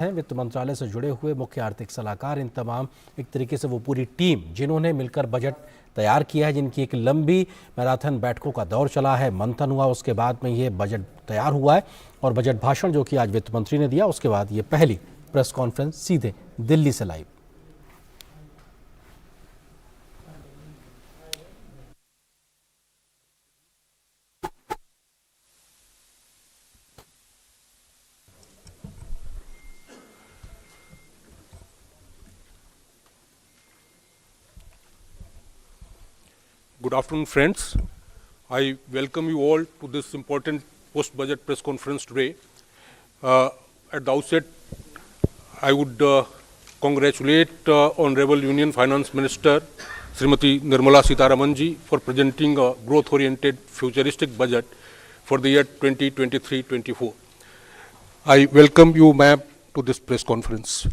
हैं वित्त मंत्रालय से जुड़े हुए मुख्य आर्थिक सलाहकार, इन तमाम एक तरीके से वो पूरी टीम जिन्होंने मिलकर बजट तैयार किया है, जिनकी एक लंबी मैराथन बैठकों का दौर चला है, मंथन हुआ, उसके बाद में ये बजट तैयार हुआ है। और बजट भाषण जो कि आज वित्त मंत्री ने दिया, उसके बाद ये पहली प्रेस कॉन्फ्रेंस सीधे दिल्ली से live. Good afternoon, friends. I welcome you all to this important post-budget press conference today. At the outset, I would congratulate Honorable Union Finance Minister Srimati Nirmala Sitharaman ji for presenting a growth-oriented futuristic budget for the year 2023-24. I welcome you, ma'am, to this press conference.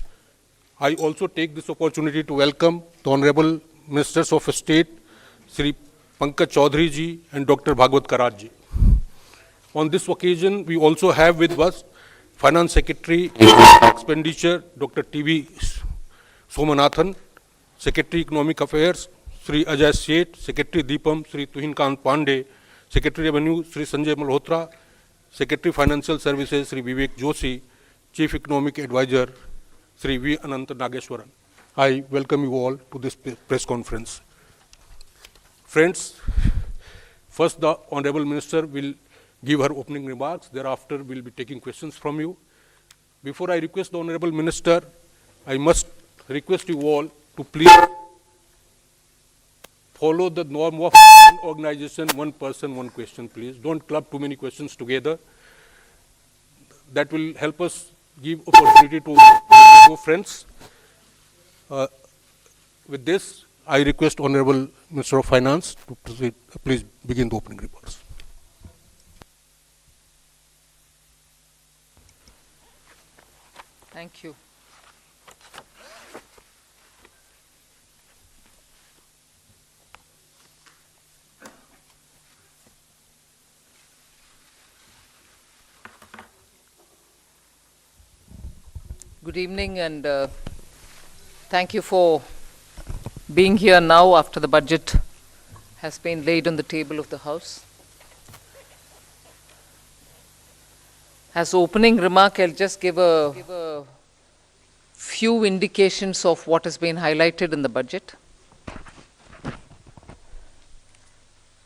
I also take this opportunity to welcome the Honorable Ministers of State, Sri Pankaj Chaudhary ji and Dr. Bhagwat Karaj ji. On this occasion, we also have with us Finance Secretary Expenditure, Dr. T.V. Somanathan, Secretary Economic Affairs, Sri Ajay Seth, Secretary Deepam, Sri Tuhin Kant Pandey, Secretary Revenue, Sri Sanjay Malhotra, Secretary Financial Services, Sri Vivek Joshi, Chief Economic Advisor, Sri V. Anant Nageshwaran. I welcome you all to this press conference. Friends, first the Honorable Minister will give her opening remarks. Thereafter, we'll be taking questions from you. Before I request the Honorable Minister, I must request you all to please follow the norm of one organization, one person, one question, please. Don't club too many questions together. That will help us give opportunity to friends. With this, I request Honorable Minister of Finance to proceed. Please begin the opening remarks. Thank you. Good evening, and thank you for being here now after the budget has been laid on the table of the House. As opening remark, I'll just give a few indications of what has been highlighted in the budget.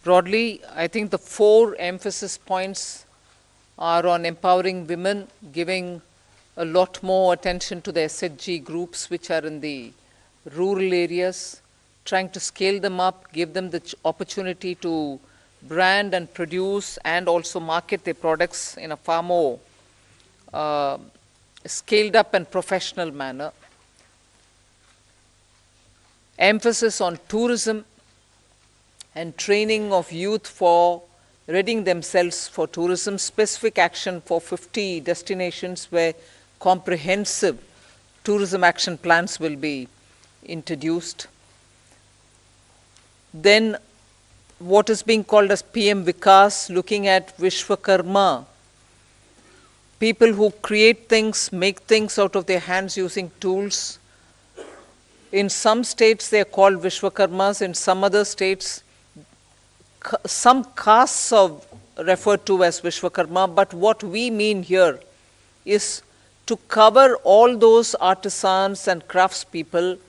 Broadly, I think the 4 emphasis points are on empowering women, giving a lot more attention to the SHG groups which are in the rural areas, trying to scale them up, give them the opportunity to brand and produce and also market their products in a far more scaled up and professional manner. Emphasis on tourism and training of youth for readying themselves for tourism, specific action for 50 destinations where comprehensive tourism action plans will be introduced. Then what is being called as PM Vikas, looking at Vishwakarma, people who create things, make things out of their hands using tools. In some states they are called Vishwakarmas, in some other states some castes are referred to as Vishwakarma, but what we mean here is to cover all those artisans and craftspeople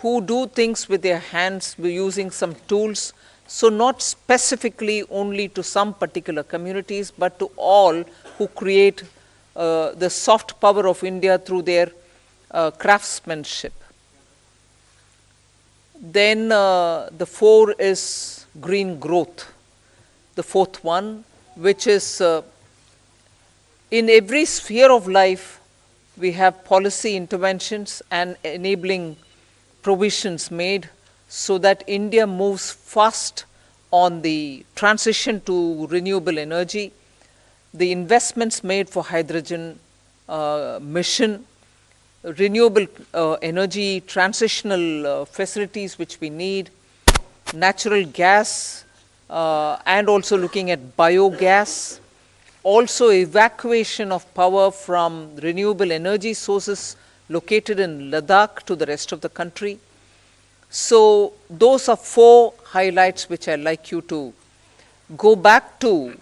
who do things with their hands using some tools, so not specifically only to some particular communities, but to all who create the soft power of India through their craftsmanship. Then the 4 is green growth, the 4th one, which is in every sphere of life we have policy interventions and enabling provisions made so that India moves fast on the transition to renewable energy, the investments made for hydrogen mission, renewable energy transitional facilities which we need, natural gas, and also looking at biogas, also evacuation of power from renewable energy sources located in Ladakh to the rest of the country. So those are 4 highlights which I'd like you to go back to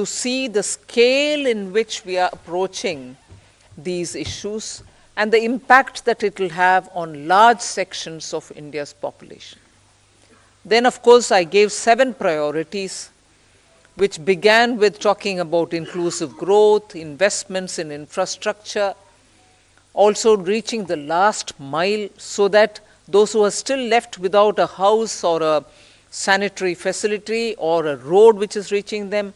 see the scale in which we are approaching these issues and the impact that it will have on large sections of India's population. Then, of course, I gave 7 priorities, which began with talking about inclusive growth, investments in infrastructure, also reaching the last mile so that those who are still left without a house or a sanitary facility or a road which is reaching them,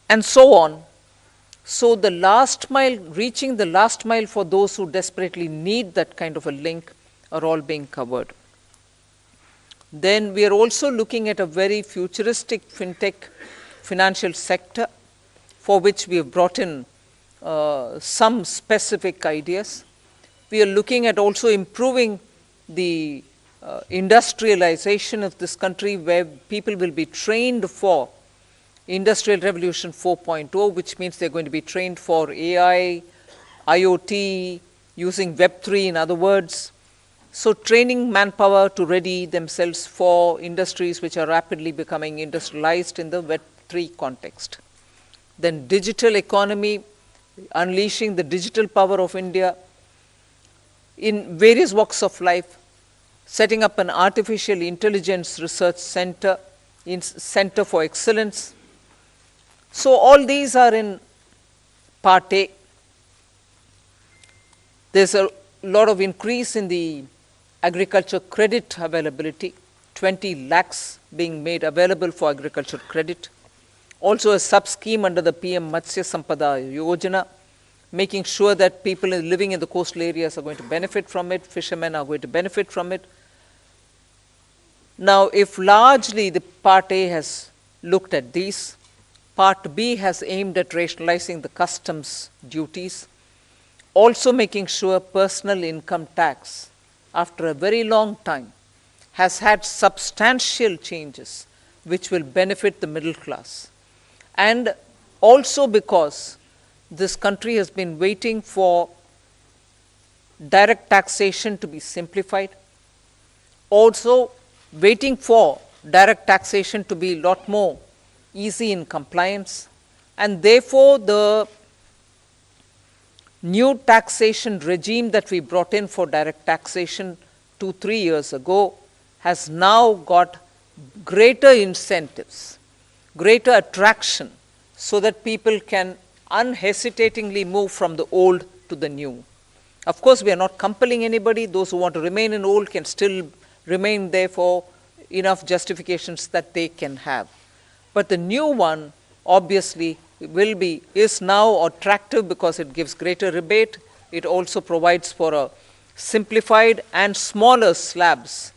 and so on. So the last mile, reaching the last mile for those who desperately need that kind of a link are all being covered. Then we are also looking at a very futuristic fintech financial sector for which we have brought in some specific ideas. We are looking at also improving the industrialization of this country, where people will be trained for Industrial Revolution 4.0, which means they're going to be trained for AI, IoT, using Web3 in other words. So training manpower to ready themselves for industries which are rapidly becoming industrialized in the Web3 context. Then digital economy, unleashing the digital power of India in various walks of life, setting up an artificial intelligence research center, center for excellence. So all these are in part A. There's a lot of increase in the agriculture credit availability, 20 lakhs being made available for agriculture credit. Also a sub-scheme under the PM Matsya Sampada Yojana, making sure that people living in the coastal areas are going to benefit from it, fishermen are going to benefit from it. Now, if largely the part A has looked at these, part B has aimed at rationalizing the customs duties, also making sure personal income tax, after a very long time, has had substantial changes which will benefit the middle class. And also because this country has been waiting for direct taxation to be simplified, also waiting for direct taxation to be a lot more easy in compliance, and therefore the new taxation regime that we brought in for direct taxation 2-3 years ago has now got greater incentives, greater attraction, so that people can unhesitatingly move from the old to the new. Of course, we are not compelling anybody. Those who want to remain in old can still remain there for enough justifications that they can have. But the new one obviously is now attractive because it gives greater rebate. It also provides for a simplified and smaller slabs,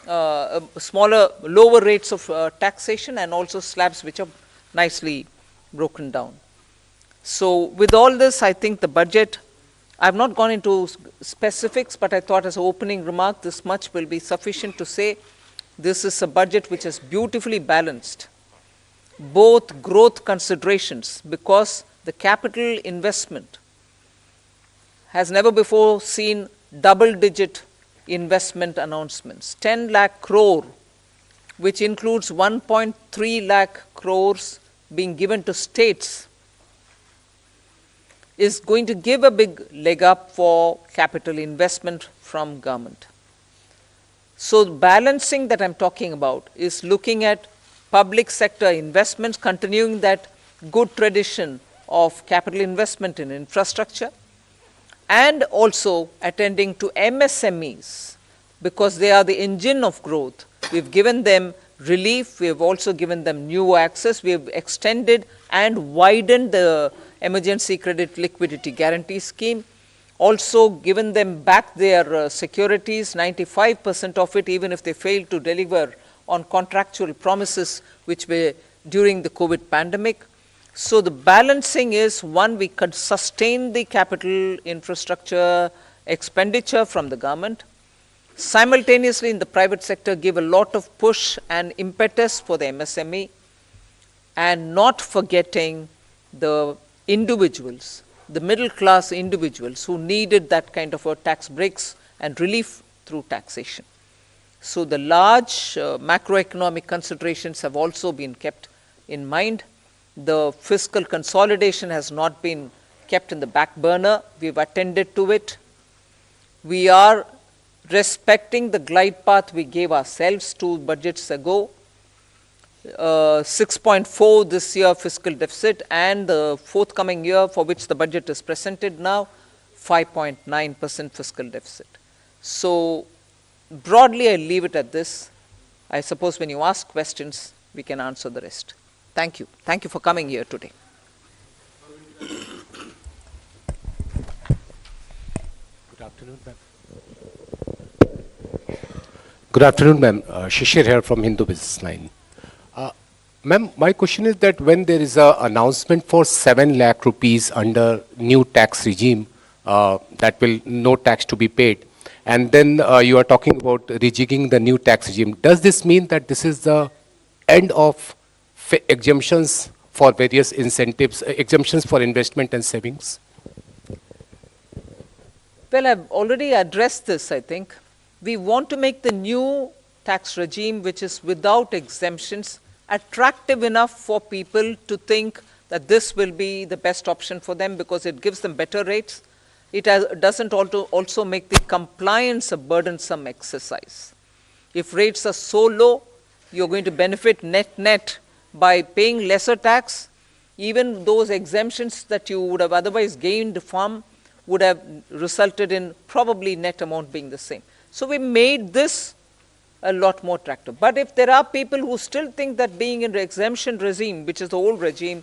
lower rates of taxation, and also slabs which are nicely broken down. So with all this, I think the budget, I've not gone into specifics, but I thought as an opening remark, this much will be sufficient to say this is a budget which is beautifully balanced, both growth considerations, because the capital investment has never before seen double-digit investment announcements. 10 lakh crore, which includes 1.3 lakh crores being given to states, is going to give a big leg up for capital investment from government. So balancing that I'm talking about is looking at public sector investments, continuing that good tradition of capital investment in infrastructure, and also attending to MSMEs, because they are the engine of growth. We've given them relief, we have also given them new access, we have extended and widened the emergency credit liquidity guarantee scheme, also given them back their securities, 95% of it, even if they fail to deliver on contractual promises which were during the COVID pandemic. So the balancing is, one, we could sustain the capital infrastructure expenditure from the government, simultaneously in the private sector give a lot of push and impetus for the MSME, and not forgetting the individuals, the middle class individuals who needed that kind of a tax breaks and relief through taxation. So the large macroeconomic considerations have also been kept in mind. The fiscal consolidation has not been kept in the back burner. We've attended to it. We are respecting the glide path we gave ourselves 2 budgets ago. 6.4 this year fiscal deficit, and the forthcoming year for which the budget is presented now, 5.9% fiscal deficit. So broadly, I leave it at this. I suppose when you ask questions, we can answer the rest. Thank you. Thank you for coming here today. Good afternoon, ma'am. Good afternoon, ma'am. Shishir here from Hindu Business Line. Ma'am, my question is that when there is an announcement for 7 lakh rupees under new tax regime, that will no tax to be paid, and then you are talking about rejigging the new tax regime, does this mean that this is the end of exemptions for various incentives, exemptions for investment and savings? Well, I've already addressed this, I think. We want to make the new tax regime, which is without exemptions, attractive enough for people to think that this will be the best option for them because it gives them better rates. It doesn't also make the compliance a burdensome exercise. If rates are so low, you're going to benefit net by paying lesser tax. Even those exemptions that you would have otherwise gained from would have resulted in probably net amount being the same. So we made this a lot more attractive. But if there are people who still think that being in the exemption regime, which is the old regime,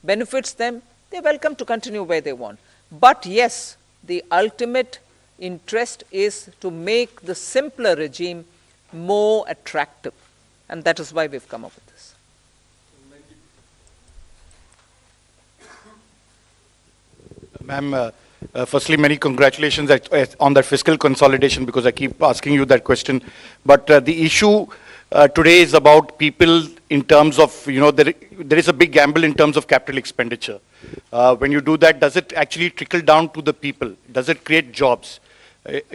benefits them, they're welcome to continue where they want. But yes, the ultimate interest is to make the simpler regime more attractive. And that is why we've come up with this. Ma'am, firstly, many congratulations on that fiscal consolidation, because I keep asking you that question. But the issue today is about people in terms of, there is a big gamble in terms of capital expenditure. When you do that, does it actually trickle down to the people? Does it create jobs?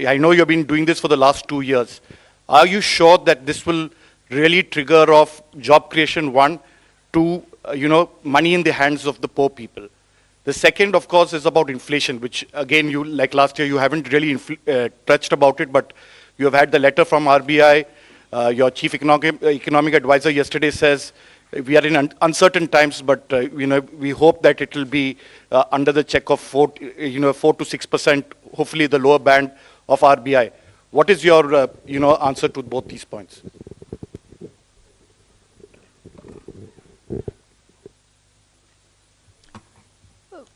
I know you've been doing this for the last 2 years. Are you sure that this will really trigger off job creation, one, to, money in the hands of the poor people? The second, of course, is about inflation, which again, you, like last year, you haven't really touched about it, but you have had the letter from RBI. Your chief economic advisor yesterday says we are in uncertain times, but we hope that it will be under the check of 4 to 6%, hopefully the lower band of RBI. What is your answer to both these points?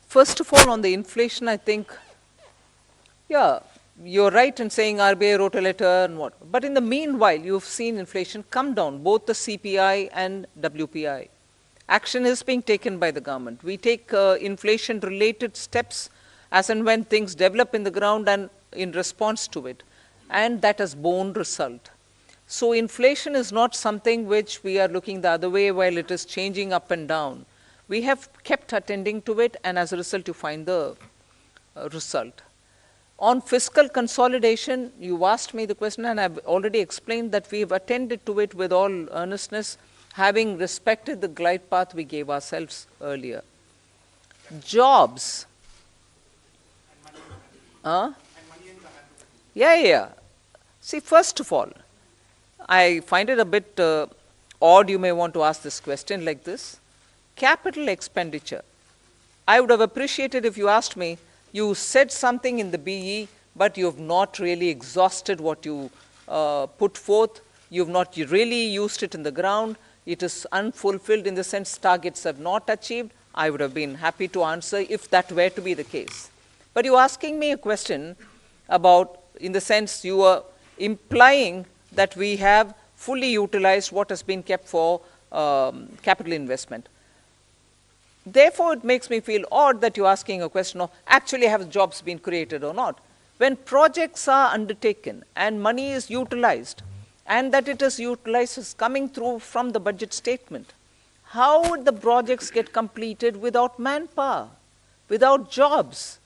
First of all, on the inflation, I think, yeah, you're right in saying RBI wrote a letter and what. But in the meanwhile, you've seen inflation come down, both the CPI and WPI. Action is being taken by the government. We take inflation-related steps as and when things develop in the ground and in response to it. And that has borne result. So inflation is not something which we are looking the other way while it is changing up and down. We have kept attending to it, and as a result, you find the result. On fiscal consolidation, you asked me the question, and I've already explained that we've attended to it with all earnestness, having respected the glide path we gave ourselves earlier. Jobs. Yeah. See, first of all, I find it a bit odd you may want to ask this question like this. Capital expenditure. I would have appreciated if you asked me, you said something in the BE, but you have not really exhausted what you put forth. You have not really used it in the ground. It is unfulfilled in the sense targets have not achieved. I would have been happy to answer if that were to be the case. But you're asking me a question about, in the sense you are implying that we have fully utilized what has been kept for capital investment. Therefore, it makes me feel odd that you're asking a question of actually have jobs been created or not. When projects are undertaken and money is utilized, and that it is utilized is coming through from the budget statement, How would the projects get completed without manpower, without jobs?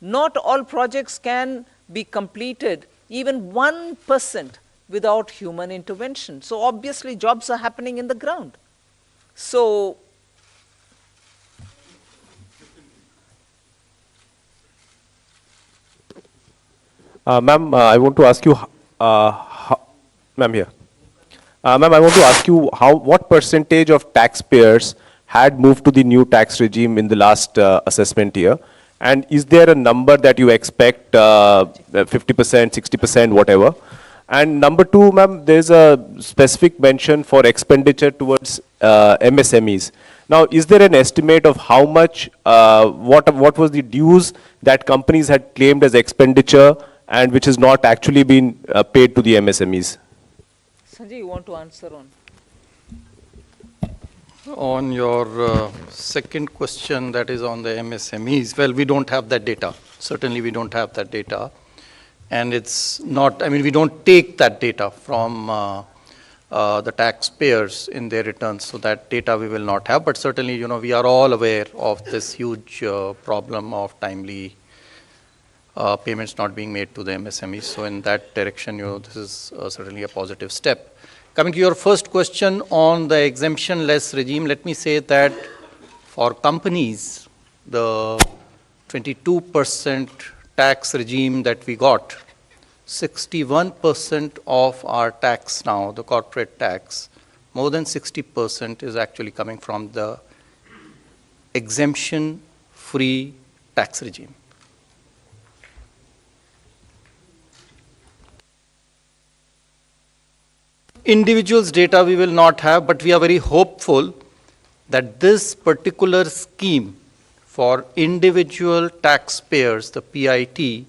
Not all projects can be completed, even 1%, without human intervention. So obviously jobs are happening in the ground. So Ma'am, I want to ask you, ma'am here. Ma'am, I want to ask you what percentage of taxpayers had moved to the new tax regime in the last assessment year? And is there a number that you expect, 50%, 60%, whatever? And number two, ma'am, there's a specific mention for expenditure towards MSMEs. Now, is there an estimate of how much, what was the dues that companies had claimed as expenditure and which has not actually been paid to the MSMEs? Sanjay, you want to answer on? On your second question, that is on the MSMEs, well, we don't have that data. Certainly, we don't have that data. And it's not, I mean, we don't take that data from the taxpayers in their returns. So that data we will not have. But certainly, you know, we are all aware of this huge problem of timely payments not being made to the MSMEs. So in that direction, you know, this is certainly a positive step. Coming to your first question on the exemption-less regime, let me say that for companies, the 22% tax regime that we got, 61% of our tax now, the corporate tax, more than 60% is actually coming from the exemption-free tax regime. Individuals' data we will not have, but we are very hopeful that this particular scheme for individual taxpayers, the PIT,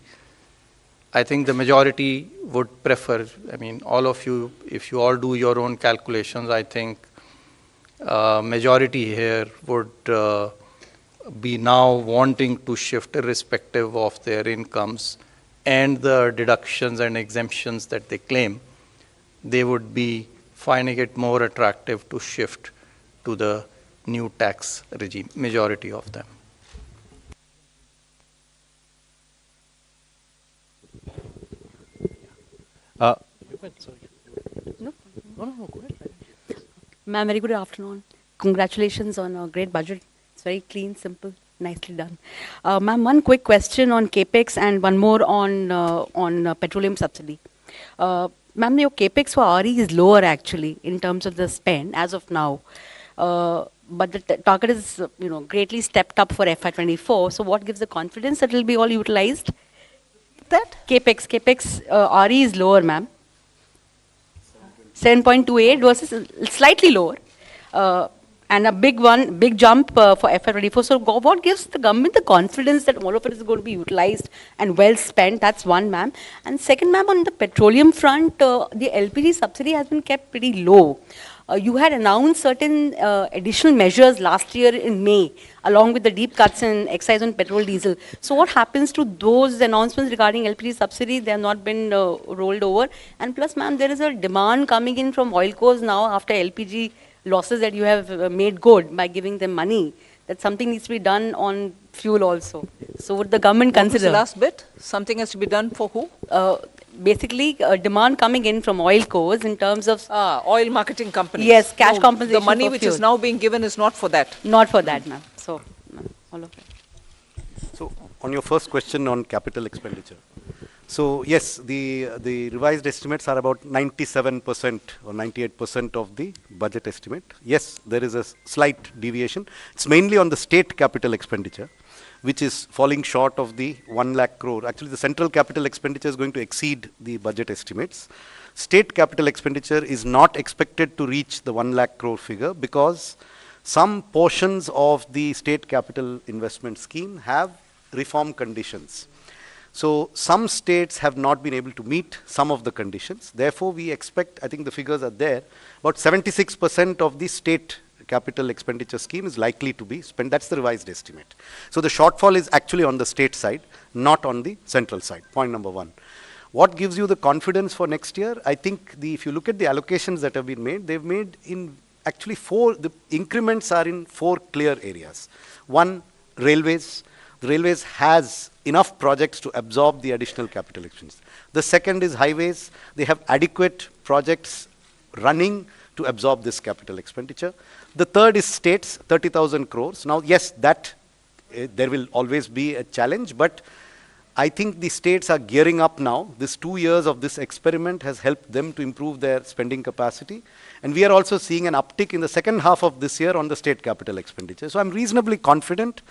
I think the majority would prefer. I mean, all of you, if you all do your own calculations, I think majority here would be now wanting to shift irrespective of their incomes and the deductions and exemptions that they claim. They would be finding it more attractive to shift to the new tax regime, majority of them. Ma'am, very good afternoon. Congratulations on a great budget. It's very clean, simple, nicely done. Ma'am, one quick question on capex and one more on petroleum subsidy. Ma'am, your capex for RE is lower actually in terms of the spend as of now. But the target is, you know, greatly stepped up for FY24. So what gives the confidence that it will be all utilized? That capex RE is lower, ma'am. 7.28 versus slightly lower. And a big jump for FY24. So what gives the government the confidence that all of it is going to be utilized and well spent? That's one, ma'am. And second, ma'am, on the petroleum front, the LPG subsidy has been kept pretty low. You had announced certain additional measures last year in May, along with the deep cuts in excise on petrol, diesel. So what happens to those announcements regarding LPG subsidy? They have not been rolled over. And plus, ma'am, there is a demand coming in from oil cores now after LPG losses that you have made good by giving them money. That something needs to be done on fuel also. So would the government consider? What was the last bit? Something has to be done for who? Basically, demand coming in from oil cores in terms of... oil marketing companies. Yes, cash compensation The money for which fuel. is now being given is not for that. Not for that, ma'am. So, all of it. So, on your first question on capital expenditure. So, yes, the revised estimates are about 97% or 98% of the budget estimate. Yes, there is a slight deviation. It's mainly on the state capital expenditure, which is falling short of the 1 lakh crore. Actually, the central capital expenditure is going to exceed the budget estimates. State capital expenditure is not expected to reach the 1 lakh crore figure because some portions of the state capital investment scheme have reform conditions. So some states have not been able to meet some of the conditions. Therefore, we expect, I think the figures are there, about 76% of the state capital expenditure scheme is likely to be spent. That's the revised estimate. So the shortfall is actually on the state side, not on the central side. Point number one. What gives you the confidence for next year? I think if you look at the allocations that have been made, they've made in actually the increments are in 4 clear areas. One, railways. The railways has enough projects to absorb the additional capital expenditure. The second is highways. They have adequate projects running to absorb this capital expenditure. The third is states, 30,000 crores. Now, yes, that there will always be a challenge, but I think the states are gearing up now. This 2 years of this experiment has helped them to improve their spending capacity. And we are also seeing an uptick in the second half of this year on the state capital expenditure. So I'm reasonably confident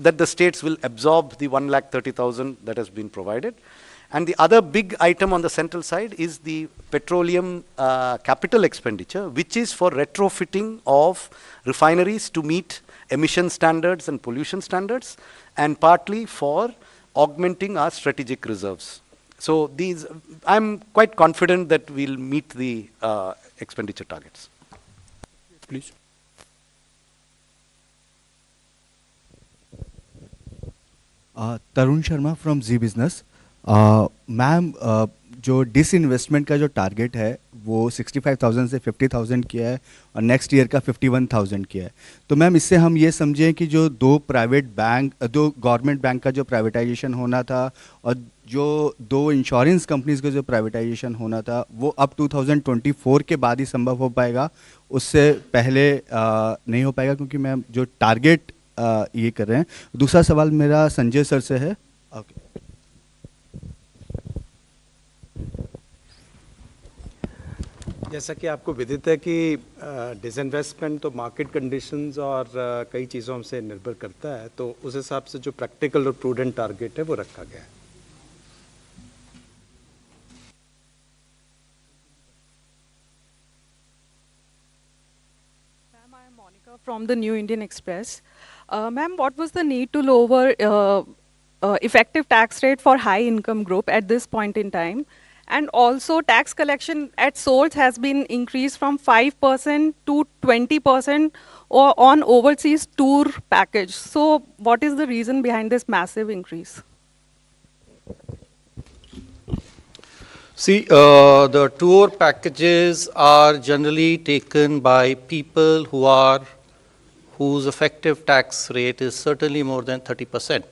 that the states will absorb the 1,30,000 that has been provided. And the other big item on the central side is the petroleum capital expenditure, which is for retrofitting of refineries to meet emission standards and pollution standards, and partly for augmenting our strategic reserves. So these, I'm quite confident that we'll meet the expenditure targets. Please. Tarun Sharma from Zee Business. Ma'am, जो disinvestment का जो target है वो 65,000 से 50,000 किया है और next year का 51,000 किया है। तो मैम, इससे हम ये समझें कि जो दो गवर्नमेंट बैंक का जो प्राइवेटाइजेशन होना था और जो 2 इंश्योरेंस कंपनीज का जो प्राइवेटाइजेशन होना था वो अब 2024 के बाद ही संभव हो पाएगा, उससे पहले नहीं हो पाएगा, क्योंकि मैम जो टारगेट ये कर रहे हैं। दूसरा सवाल मेरा संजय सर से है। ओके। जैसा कि आपको विदित है कि डिसइन्वेस्टमेंट तो मार्केट कंडीशंस और कई चीज़ों से निर्भर करता है, तो उस हिसाब से जो प्रैक्टिकल और प्रूडेंट टारगेट है वो रखा गया है। Ma'am, I am Monica from the New Indian Express. Ma'am, what was the need to lower effective tax rate for high income group at this point in time? And also tax collection at source has been increased from 5% to 20% on overseas tour package. So what is the reason behind this massive increase? See, the tour packages are generally taken by people whose effective tax rate is certainly more than 30%.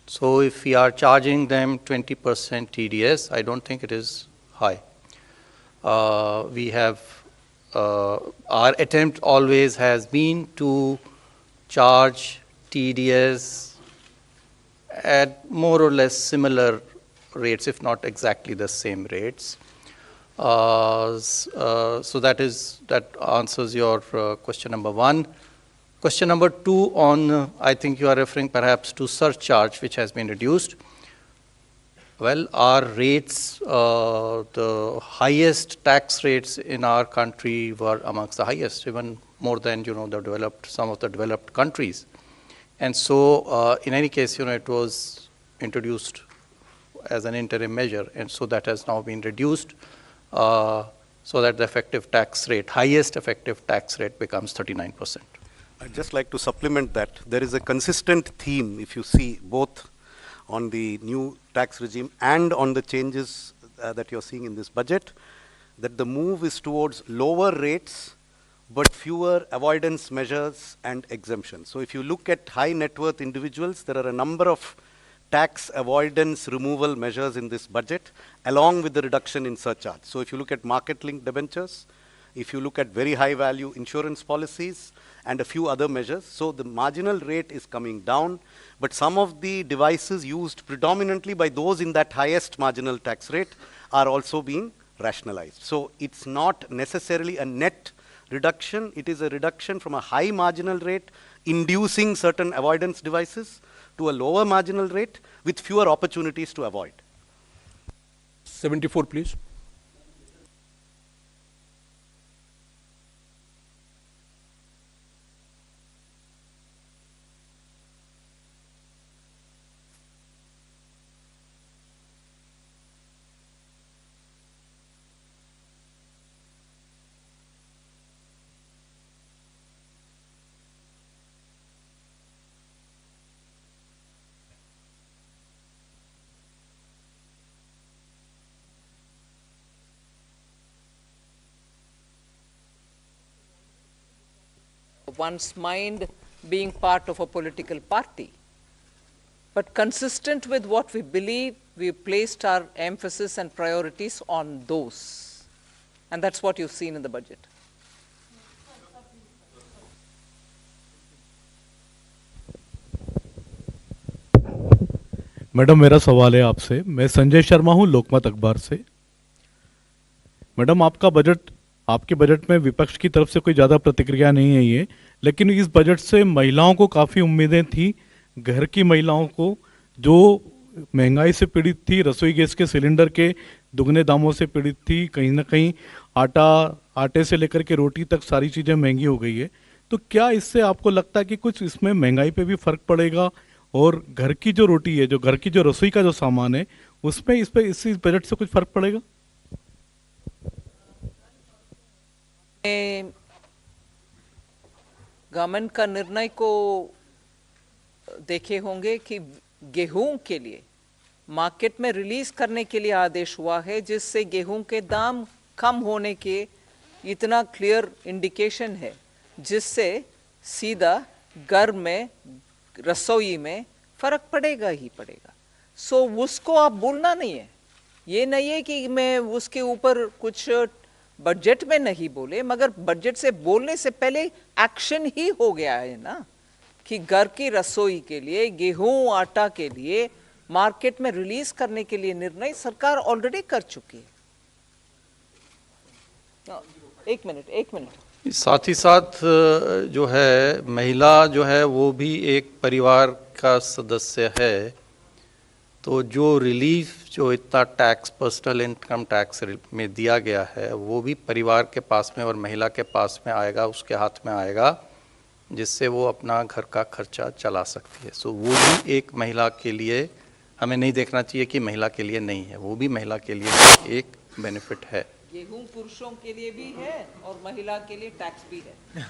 So if we are charging them 20% TDS, I don't think it is high. Our attempt always has been to charge TDS at more or less similar rates, if not exactly the same rates. So that answers your question number 1. Question number 2 on, I think you are referring perhaps to surcharge, which has been reduced. Well, our rates, the highest tax rates in our country were amongst the highest, even more than, some of the developed countries. And so, in any case, it was introduced as an interim measure, and so that has now been reduced, so that the effective tax rate, highest effective tax rate becomes 39%. I'd just like to supplement that. There is a consistent theme, if you see, both on the new tax regime and on the changes that you're seeing in this budget, that the move is towards lower rates, but fewer avoidance measures and exemptions. So if you look at high net worth individuals, there are a number of tax avoidance removal measures in this budget, along with the reduction in surcharge. So if you look at market-linked debentures, if you look at very high value insurance policies, and a few other measures. So the marginal rate is coming down, but some of the devices used predominantly by those in that highest marginal tax rate are also being rationalized. So it's not necessarily a net reduction, it is a reduction from a high marginal rate inducing certain avoidance devices to a lower marginal rate with fewer opportunities to avoid. 74, please. one's mind being part of a political party. But consistent with what we believe, we placed our emphasis and priorities on those. And that's what you've seen in the budget. Madam मेरा सवाल है आपसे। मैं संजय शर्मा हूं लोकमत अखबार से। Madam आपके budget में विपक्ष की तरफ से कोई ज़्यादा प्रतिक्रिया नहीं है ये, लेकिन इस बजट से महिलाओं को काफ़ी उम्मीदें थी। घर की महिलाओं को जो महंगाई से पीड़ित थी, रसोई गैस के सिलेंडर के दुगने दामों से पीड़ित थी, कहीं ना कहीं आटे से लेकर के रोटी तक सारी चीज़ें महंगी हो गई है। तो क्या इससे आपको लगता है कि कुछ इसमें महंगाई पे भी फ़र्क पड़ेगा और घर की जो रोटी है, जो घर की जो रसोई का जो सामान है, उसमें इस बजट से कुछ फ़र्क पड़ेगा? गवर्नमेंट का निर्णय को देखे होंगे कि गेहूं के लिए मार्केट में रिलीज करने के लिए आदेश हुआ है, जिससे गेहूं के दाम कम होने के इतना क्लियर इंडिकेशन है, जिससे सीधा घर में रसोई में फर्क पड़ेगा ही पड़ेगा। सो उसको आप बोलना नहीं है। ये नहीं है कि मैं उसके ऊपर कुछ बजट में नहीं बोले, मगर बजट से बोलने से पहले एक्शन ही हो गया है ना, कि घर की रसोई के लिए गेहूं आटा के लिए मार्केट में रिलीज करने के लिए निर्णय सरकार ऑलरेडी कर चुकी है। एक मिनट। साथ ही साथ जो है महिला जो है वो भी एक परिवार का सदस्य है, तो जो रिलीफ जो इतना टैक्स पर्सनल इनकम टैक्स में दिया गया है वो भी परिवार के पास में और महिला के पास में आएगा, उसके हाथ में आएगा, जिससे वो अपना घर का खर्चा चला सकती है। सो वो भी एक महिला के लिए, हमें नहीं देखना चाहिए कि महिला के लिए नहीं है, वो भी महिला के लिए एक बेनिफिट है। गेहूं पुरुषों के लिए भी है और महिला के लिए टैक्स भी है।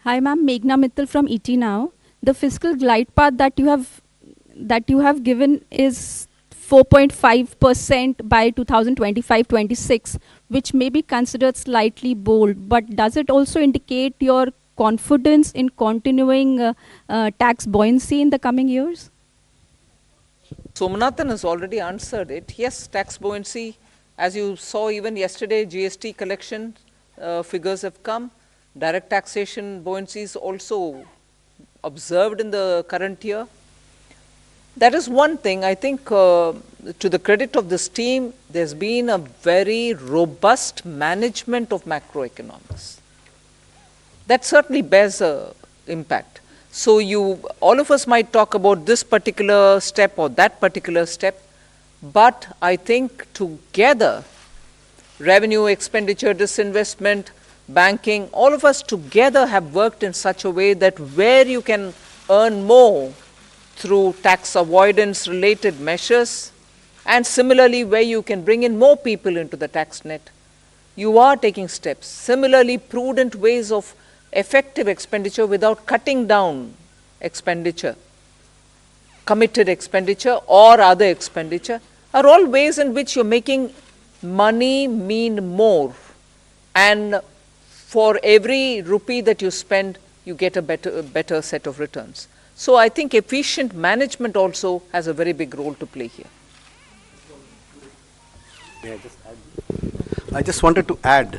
Hi ma'am, Meghna Mittal from ET Now. The fiscal glide path that you have given is 4.5% by 2025-26, which may be considered slightly bold, but does it also indicate your confidence in continuing tax buoyancy in the coming years? Somanathan has already answered it. Yes, tax buoyancy, as you saw even yesterday, GST collection figures have come. Direct taxation buoyancy is also observed in the current year. That is one thing. I think to the credit of this team, there's been a very robust management of macroeconomics. That certainly bears an impact. So all of us might talk about this particular step or that particular step, but I think together, revenue, expenditure, disinvestment, banking, all of us together have worked in such a way that where you can earn more through tax avoidance related measures, and similarly where you can bring in more people into the tax net, you are taking steps. Similarly, prudent ways of effective expenditure without cutting down expenditure, committed expenditure or other expenditure, are all ways in which you're making money mean more. And for every rupee that you spend, you get a better set of returns. So I think efficient management also has a very big role to play here. May I just add? I just wanted to add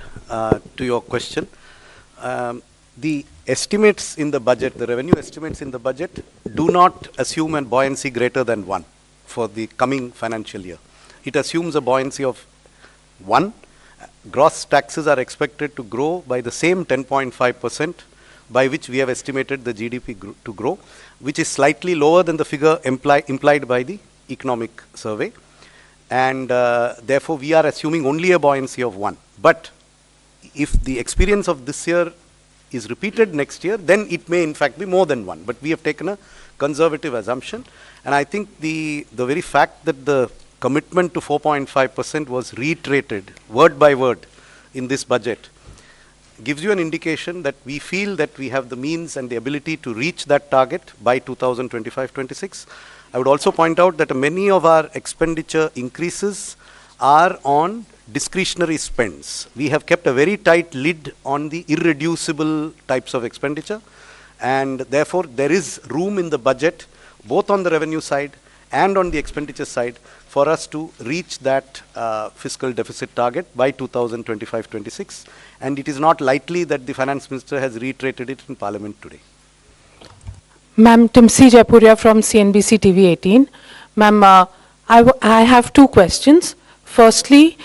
to your question. The estimates in the budget, the revenue estimates in the budget, do not assume a buoyancy greater than 1 for the coming financial year. It assumes a buoyancy of 1. Gross taxes are expected to grow by the same 10.5% by which we have estimated the GDP to grow, which is slightly lower than the figure implied by the economic survey. And therefore, we are assuming only a buoyancy of 1. But if the experience of this year is repeated next year, then it may in fact be more than 1. But we have taken a conservative assumption. And I think the very fact that the commitment to 4.5% was reiterated word by word in this budget gives you an indication that we feel that we have the means and the ability to reach that target by 2025-26. I would also point out that many of our expenditure increases are on discretionary spends. We have kept a very tight lid on the irreducible types of expenditure, and therefore there is room in the budget, both on the revenue side and on the expenditure side, for us to reach that fiscal deficit target by 2025-26. And it is not lightly that the Finance Minister has reiterated it in Parliament today. Ma'am, Timsi Jaipuria from CNBC TV 18. Ma'am, I have two questions. Firstly,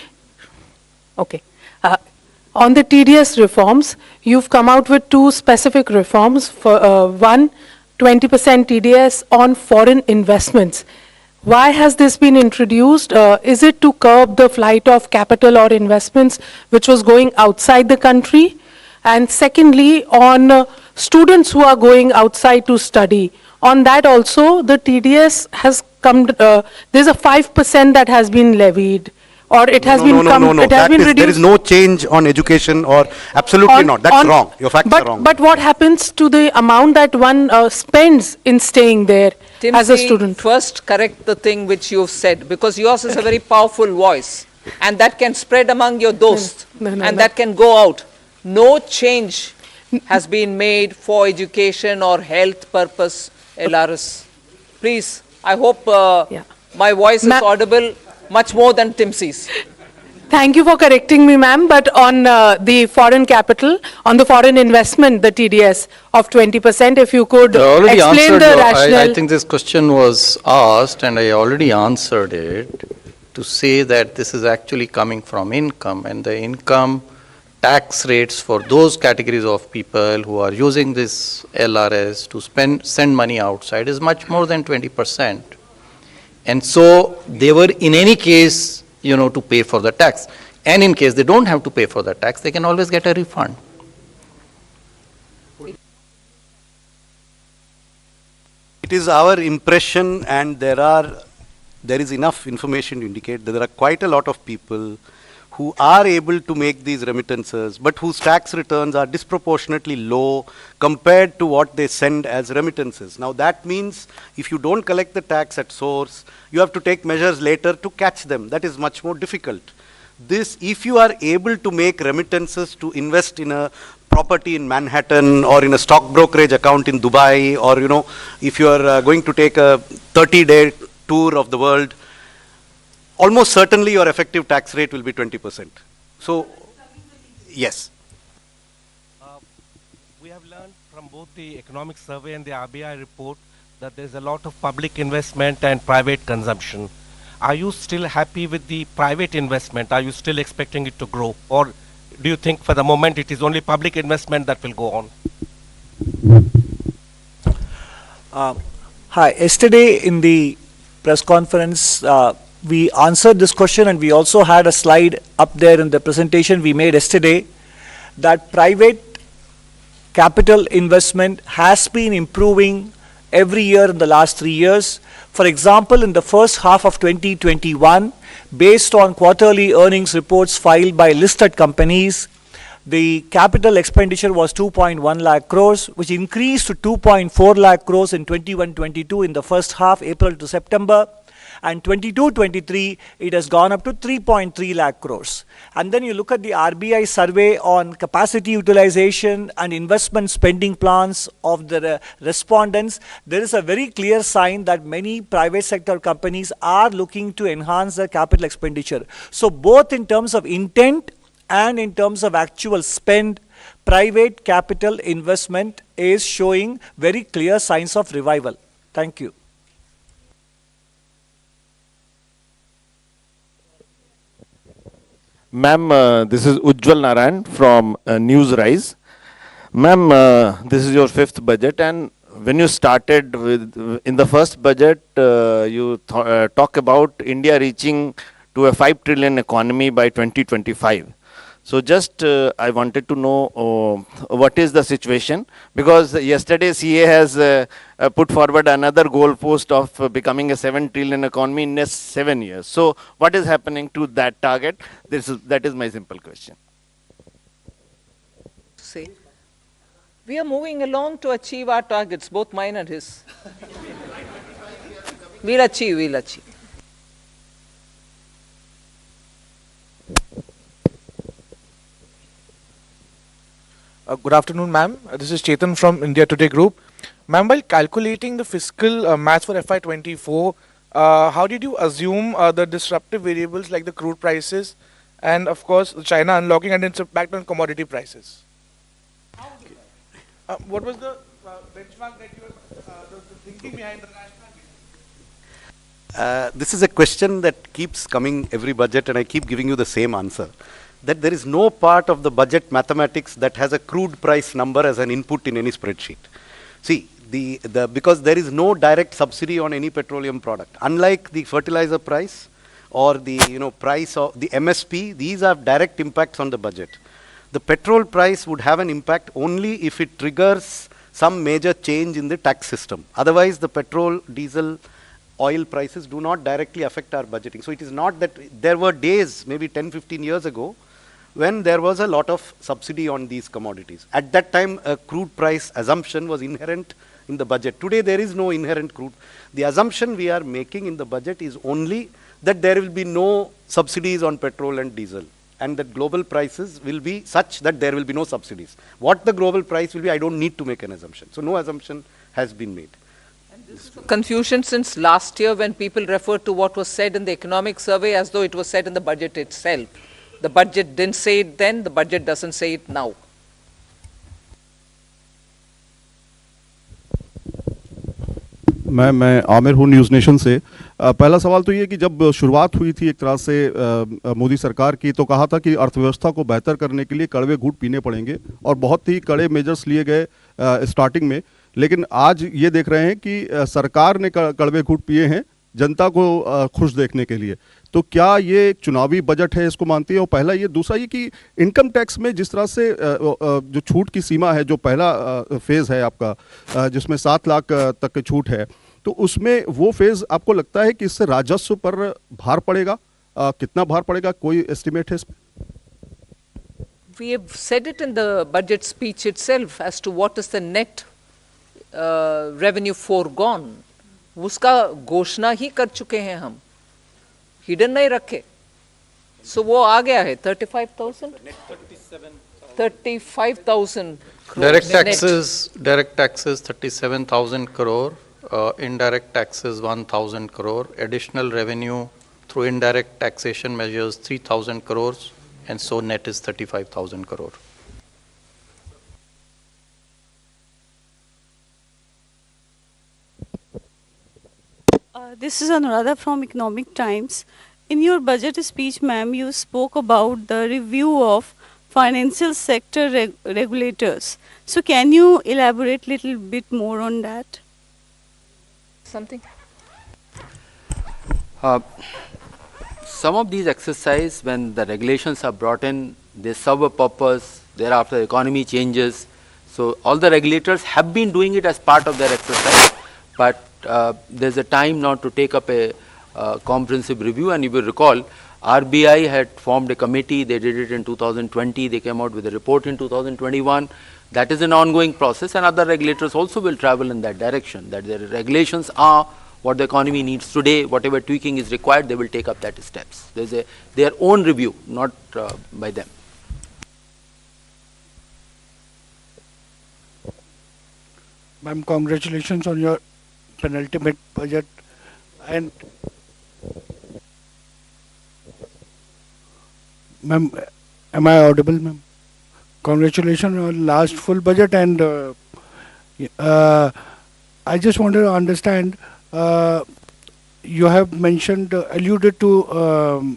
on the TDS reforms, you've come out with two specific reforms. For one, 20% TDS on foreign investments. Why has this been introduced? Is it to curb the flight of capital or investments which was going outside the country? And secondly, on students who are going outside to study, on that also the TDS has come, there's a 5% that has been levied, or it has been reduced. There is no change on education, or absolutely not. That's wrong. Your facts are wrong. But what happens to the amount that one spends in staying there as a student? First correct the thing which you've said, because yours is a very powerful voice, and that can spread among your dosts, that can go out. No change has been made for education or health purpose, LRS. Please, I hope my voice is audible much more than Timsi's. Thank you for correcting me, ma'am. But on the foreign capital, on the foreign investment, the TDS of 20%, if you could explain the rationale. I think this question was asked, and I already answered it, to say that this is actually coming from income, and the income tax rates for those categories of people who are using this LRS to send money outside is much more than 20%. And so they were in any case, to pay for the tax. And in case they don't have to pay for the tax, they can always get a refund. It is our impression, and there is enough information to indicate that there are quite a lot of people who are able to make these remittances, but whose tax returns are disproportionately low compared to what they send as remittances. Now that means if you don't collect the tax at source, you have to take measures later to catch them. That is much more difficult. If you are able to make remittances to invest in a property in Manhattan, or in a stock brokerage account in Dubai, or if you are going to take a 30-day tour of the world, almost certainly your effective tax rate will be 20%. So, yes. We have learned from both the economic survey and the RBI report that there's a lot of public investment and private consumption. Are you still happy with the private investment? Are you still expecting it to grow? Or do you think for the moment it is only public investment that will go on? Hi, yesterday in the press conference, we answered this question, and we also had a slide up there in the presentation we made yesterday, that private capital investment has been improving every year in the last 3 years. For example, in the first half of 2021, based on quarterly earnings reports filed by listed companies, the capital expenditure was 2.1 lakh crores, which increased to 2.4 lakh crores in 21-22 in the first half, April to September. And 22-23, it has gone up to 3.3 lakh crores. And then you look at the RBI survey on capacity utilization and investment spending plans of the respondents. There is a very clear sign that many private sector companies are looking to enhance their capital expenditure. So both in terms of intent and in terms of actual spend, private capital investment is showing very clear signs of revival. Thank you. Ma'am, this is Ujjwal Narayan from Newsrise. Ma'am, this is your 5th budget, and when you started in the first budget, you talk about India reaching to a 5 trillion economy by 2025. So just I wanted to know what is the situation, because yesterday CA has put forward another goal post of becoming a 7 trillion economy in next 7 years. So what is happening to that target? That is my simple question. See, we are moving along to achieve our targets, both mine and his. We'll achieve. Good afternoon, ma'am. This is Chetan from India Today Group. Ma'am, while calculating the fiscal maths for FY24, how did you assume the disruptive variables like the crude prices and, of course, China unlocking and its impact on commodity prices? What was the benchmark that you were the thinking behind the national? This is a question that keeps coming every budget, and I keep giving you the same answer. That there is no part of the budget mathematics that has a crude price number as an input in any spreadsheet. See, because there is no direct subsidy on any petroleum product. Unlike the fertilizer price or the price of the MSP, these have direct impacts on the budget. The petrol price would have an impact only if it triggers some major change in the tax system. Otherwise, the petrol, diesel, oil prices do not directly affect our budgeting. So it is not that there were days, maybe 10, 15 years ago, when there was a lot of subsidy on these commodities. At that time, a crude price assumption was inherent in the budget. Today, there is no inherent crude. The assumption we are making in the budget is only that there will be no subsidies on petrol and diesel, and that global prices will be such that there will be no subsidies. What the global price will be, I don't need to make an assumption. So no assumption has been made. Confusion since last year when people referred to what was said in the economic survey as though it was said in the budget itself. The budget didn't say it then, the budget doesn't say it now. मैं आमिर हूँ news nation से। पहला सवाल तो ये कि जब शुरुआत हुई थी एक तरह से मोदी सरकार की, तो कहा था कि अर्थव्यवस्था को बेहतर करने के लिए कड़वे घूंट पीने पड़ेंगे और बहुत ही कड़े मेजर्स लिए गए स्टार्टिंग में। लेकिन आज ये देख रहे हैं कि सरकार ने कड़वे घूंट पिए हैं जनता को खुश देखने के लिए। तो क्या ये एक चुनावी बजट है, इसको मानती है? और पहला ये, दूसरा ये कि इनकम टैक्स में जिस तरह से जो छूट की सीमा है, जो पहला फेज़ है आपका जिसमें 7 लाख तक की छूट है, तो उसमें वो फेज़ आपको लगता है कि इससे राजस्व पर भार पड़ेगा? कितना भार पड़ेगा, कोई एस्टिमेट है इसमें? We have said it in the budget speech itself as to what is the net revenue foregone. उसका घोषणा ही कर चुके हैं हम, हिडन नहीं रखे। सो वो आ गया है 35,000 direct taxes 37,000 crore, indirect taxes 1,000 crore, additional revenue through indirect taxation measures 3,000 crores, and so net is 35,000 crore. This is Anuradha from Economic Times. In your budget speech, ma'am, you spoke about the review of financial sector regulators. So can you elaborate a little bit more on that? Something? Some of these exercises, when the regulations are brought in, they serve a purpose, thereafter the economy changes. So all the regulators have been doing it as part of their exercise, but there's a time now to take up a comprehensive review. And you will recall, RBI had formed a committee, they did it in 2020, they came out with a report in 2021. That is an ongoing process, and other regulators also will travel in that direction, that their regulations are what the economy needs today, whatever tweaking is required, they will take up that steps. There's their own review, not by them. Ma'am, congratulations on your penultimate budget. And ma'am, am I audible, ma'am? Congratulations on last full budget, and I just wanted to understand, you have mentioned, alluded to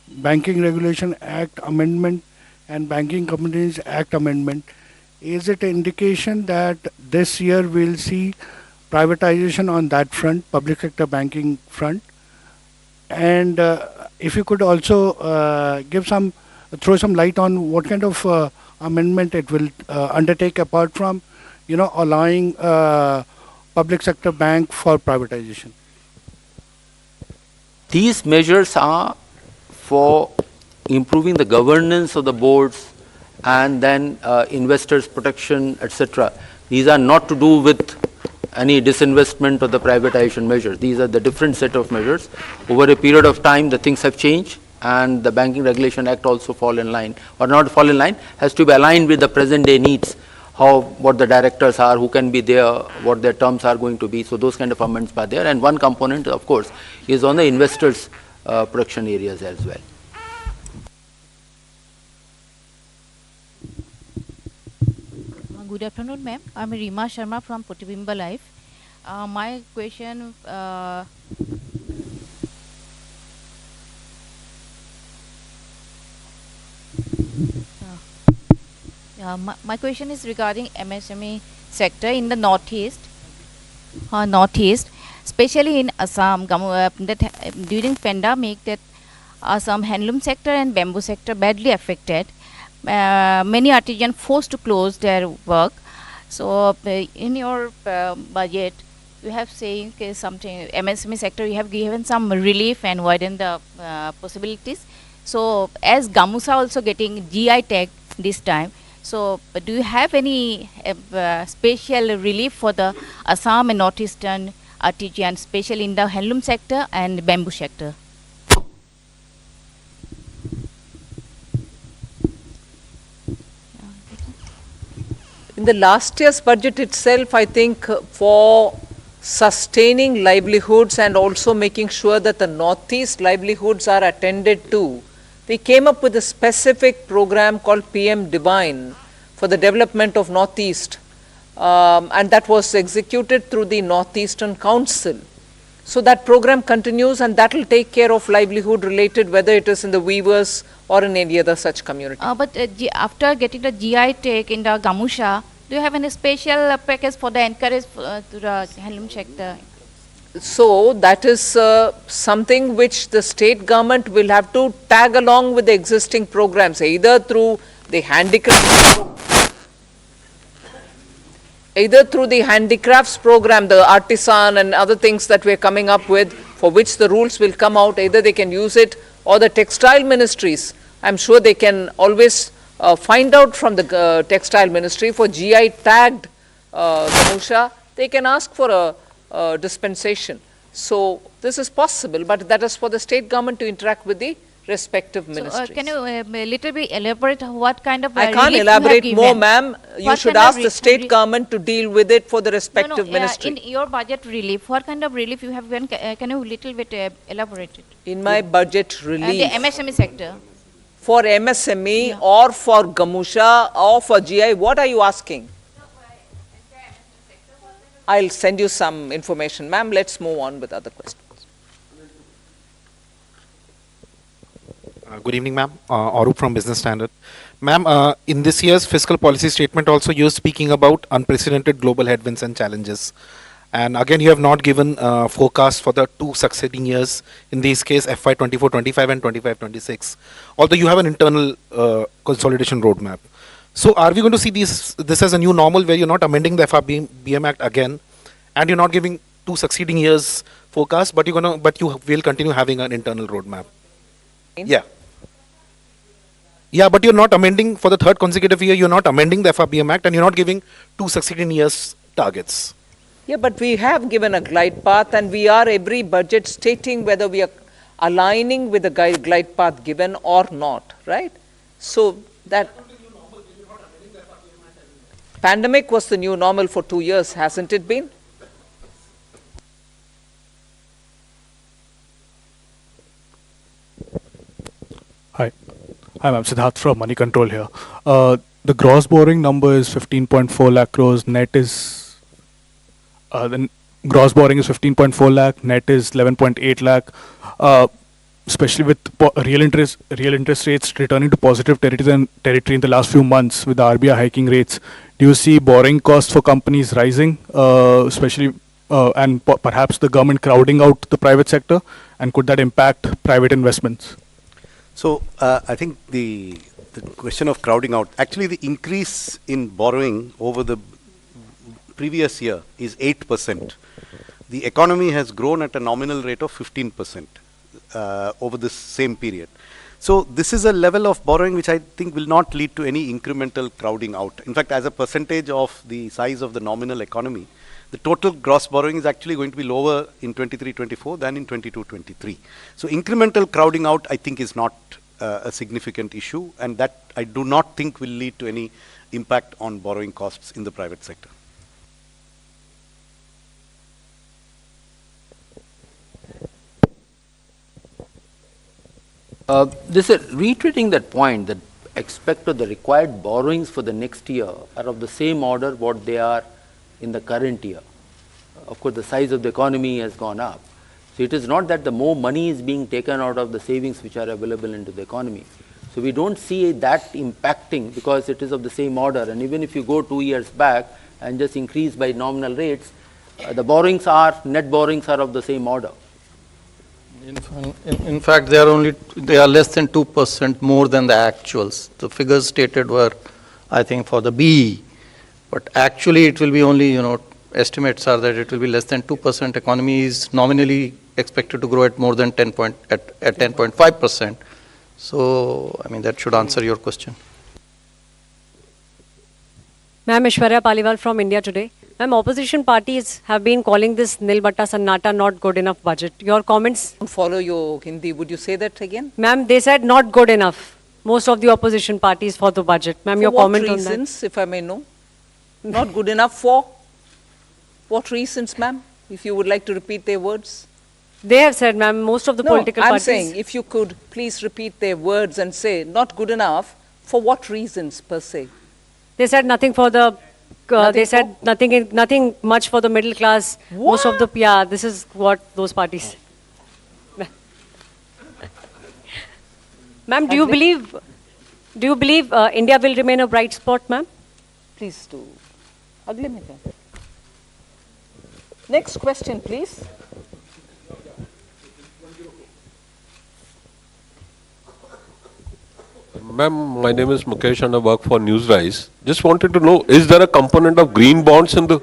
Banking Regulation Act Amendment and Banking Companies Act Amendment. Is it an indication that this year we'll see privatization on that front, public sector banking front? And if you could also throw some light on what kind of amendment it will undertake, apart from, allowing public sector bank for privatization. These measures are for improving the governance of the boards and then investors protection, etc. These are not to do with any disinvestment or the privatization measures. These are the different set of measures. Over a period of time, the things have changed, and the Banking Regulation Act also fall in line, or not fall in line, has to be aligned with the present day needs, what the directors are, who can be there, what their terms are going to be. So those kind of amendments are there. And one component, of course, is on the investors' protection areas as well. Good afternoon, ma'am. I'm Rima Sharma from Potibimba Life. My question my question is regarding MSME sector in the northeast, especially in Assam. During pandemic, that Assam handloom sector and bamboo sector badly affected. Many artisans forced to close their work. So in your budget, you have saying something MSME sector. You have given some relief and widen the possibilities. So as Gamusa also getting GI tag this time. So do you have any special relief for the Assam and northeastern artisans, especially in the handloom sector and bamboo sector? In the last year's budget itself, I think for sustaining livelihoods and also making sure that the northeast livelihoods are attended to, we came up with a specific program called PM Divine for the development of Northeast, and that was executed through the Northeastern Council. So that program continues, and that will take care of livelihood related, whether it is in the weavers or in any other such community. But after getting the GI tag in the Gamusha, do you have any special package for the encourage to the handloom sector? So that is something which the state government will have to tag along with the existing programs, either through the handicrafts program, the artisan and other things that we are coming up with, for which the rules will come out. Either they can use it, or the textile ministries. I'm sure they can always find out from the textile ministry for GI tagged Gamusha. They can ask for a dispensation. So this is possible, but that is for the state government to interact with the respective ministries. Can you a little bit elaborate what kind of I can't elaborate more, ma'am. You should ask the state government to deal with it for the respective ministry. In your budget relief, what kind of relief you have given? Can you little bit elaborate it? In my budget relief. The MSME sector. For MSME or for Gamusha or for GI, what are you asking? I'll send you some information. Ma'am, let's move on with other questions. Good evening, ma'am. Arup from Business Standard. Ma'am, in this year's fiscal policy statement also you're speaking about unprecedented global headwinds and challenges. And again, you have not given forecast for the two succeeding years, in this case FY 24-25 and 25-26, although you have an internal consolidation roadmap. So are we going to see this as a new normal where you're not amending the FRBM Act again and you're not giving two succeeding years forecast, but you will continue having an internal roadmap? Yeah. Yeah, but you're not amending for the third consecutive year, you're not amending the FRBM Act and you're not giving two succeeding years targets. Yeah, but we have given a glide path, and we are every budget stating whether we are aligning with the glide path given or not, right? So that pandemic was the new normal for 2 years, hasn't it been? Hi, I'm Siddharth from Money Control here. The gross borrowing number is 15.4 lakh crores, net is the gross borrowing is 15.4 lakh, net is 11.8 lakh. Especially with real interest rates returning to positive territory in the last few months with the RBI hiking rates, do you see borrowing costs for companies rising, especially and perhaps the government crowding out the private sector, and could that impact private investments? So I think the question of crowding out, actually the increase in borrowing over the previous year is 8%. The economy has grown at a nominal rate of 15% over this same period. So this is a level of borrowing which I think will not lead to any incremental crowding out. In fact, as a percentage of the size of the nominal economy, the total gross borrowing is actually going to be lower in 23-24 than in 22-23. So incremental crowding out, I think, is not a significant issue, and that I do not think will lead to any impact on borrowing costs in the private sector. This is reiterating that point that expect the required borrowings for the next year are of the same order what they are in the current year. Of course, the size of the economy has gone up. So it is not that the more money is being taken out of the savings which are available into the economy. So we don't see that impacting because it is of the same order. And even if you go 2 years back and just increase by nominal rates, the borrowings are, net borrowings are of the same order. In fact, they are less than 2% more than the actuals. The figures stated were, I think, for the BE, but actually it will be only, estimates are that it will be less than 2%. Economy is nominally expected to grow at more than 10.5%. So, I mean, that should answer your question. Ma'am, Ishwarya Paliwal from India Today. Ma'am, opposition parties have been calling this Nil Batta Sannata not good enough budget. Your comments? Don't follow your Hindi. Would you say that again? Ma'am, they said not good enough. Most of the opposition parties for the budget. Ma'am, your comment on that? For what reasons, if I may know? Not good enough for? What reasons, ma'am? If you would like to repeat their words. They have said, ma'am, most of the political parties. I'm saying, if you could please repeat their words and say, not good enough, for what reasons per se? They said nothing for the they said nothing much for the middle class. What? Most of the this is what those parties. Ma'am, do you believe India will remain a bright spot, ma'am? Please do. Next question, please. Ma'am, my name is Mukesh and I work for Newsrise. Just wanted to know, is there a component of green bonds in the...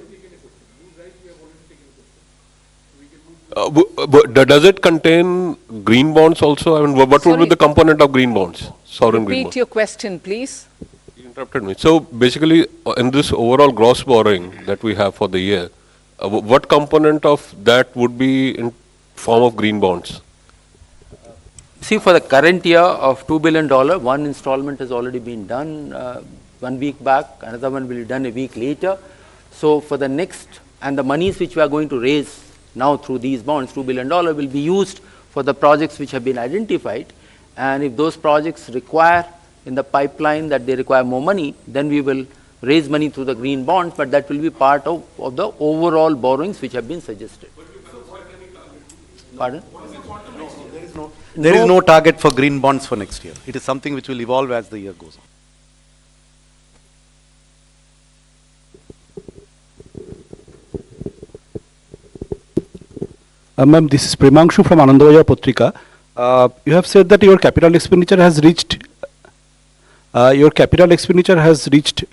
does it contain green bonds also? I mean, what would be the component of green bonds? Sovereign green bonds. Repeat your question, please. You interrupted me. So basically, in this overall gross borrowing that we have for the year, what component of that would be in form of green bonds? See, for the current year of $2 billion, one installment has already been done 1 week back, another one will be done a week later. So for the next, and the monies which we are going to raise now through these bonds, $2 billion, will be used for the projects which have been identified. And if those projects require in the pipeline that they require more money, then we will raise money through the green bonds, but that will be part of the overall borrowings which have been suggested. Pardon? There is no target for green bonds for next year. It is something which will evolve as the year goes on. Ma'am, this is Premangshu from Anandavaya Patrika. You have said that your capital expenditure has reached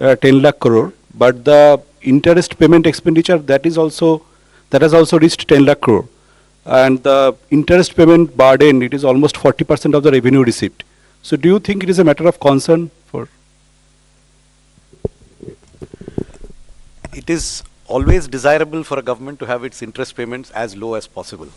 10 lakh crore, but the interest payment expenditure that has also reached 10 lakh crore. And the interest payment burden, it is almost 40% of the revenue received. So do you think it is a matter of concern for? It is always desirable for a government to have its interest payments as low as possible.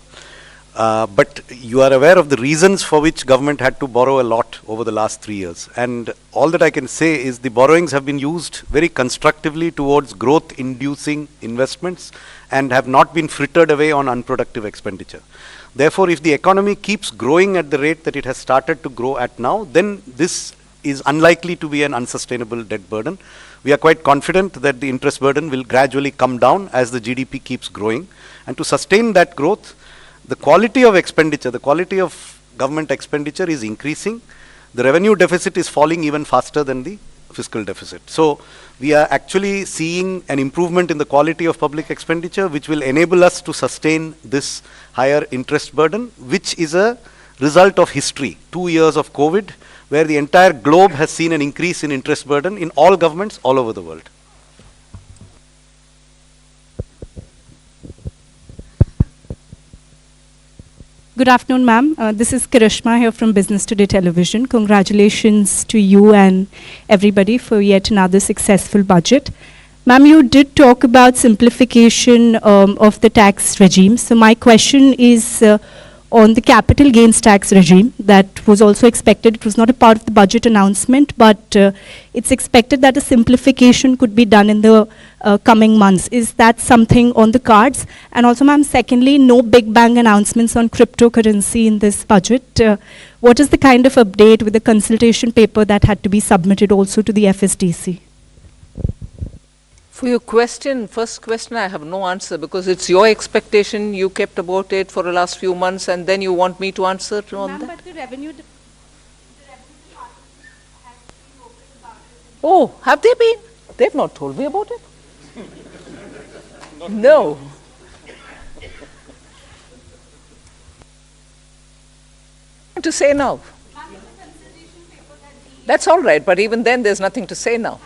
But you are aware of the reasons for which government had to borrow a lot over the last 3 years. And all that I can say is the borrowings have been used very constructively towards growth-inducing investments and have not been frittered away on unproductive expenditure. Therefore, if the economy keeps growing at the rate that it has started to grow at now, then this is unlikely to be an unsustainable debt burden. We are quite confident that the interest burden will gradually come down as the GDP keeps growing. And to sustain that growth, the quality of expenditure, the quality of government expenditure is increasing. The revenue deficit is falling even faster than the fiscal deficit. So we are actually seeing an improvement in the quality of public expenditure, which will enable us to sustain this higher interest burden, which is a result of history. 2 years of COVID, where the entire globe has seen an increase in interest burden in all governments all over the world. Good afternoon, ma'am. This is Karishma here from Business Today Television. Congratulations to you and everybody for yet another successful budget. Ma'am, you did talk about simplification of the tax regime. So my question is on the capital gains tax regime that was also expected. It was not a part of the budget announcement, but it's expected that a simplification could be done in the coming months. Is that something on the cards? And also, ma'am, secondly, no big bang announcements on cryptocurrency in this budget. What is the kind of update with the consultation paper that had to be submitted also to the FSDC? For your question, first question, I have no answer because it's your expectation. You kept about it for the last few months, and then you want me to answer on that. But the revenue Oh, have they been? They've not told me about it. No. To say now. That's all right, but even then, there's nothing to say now.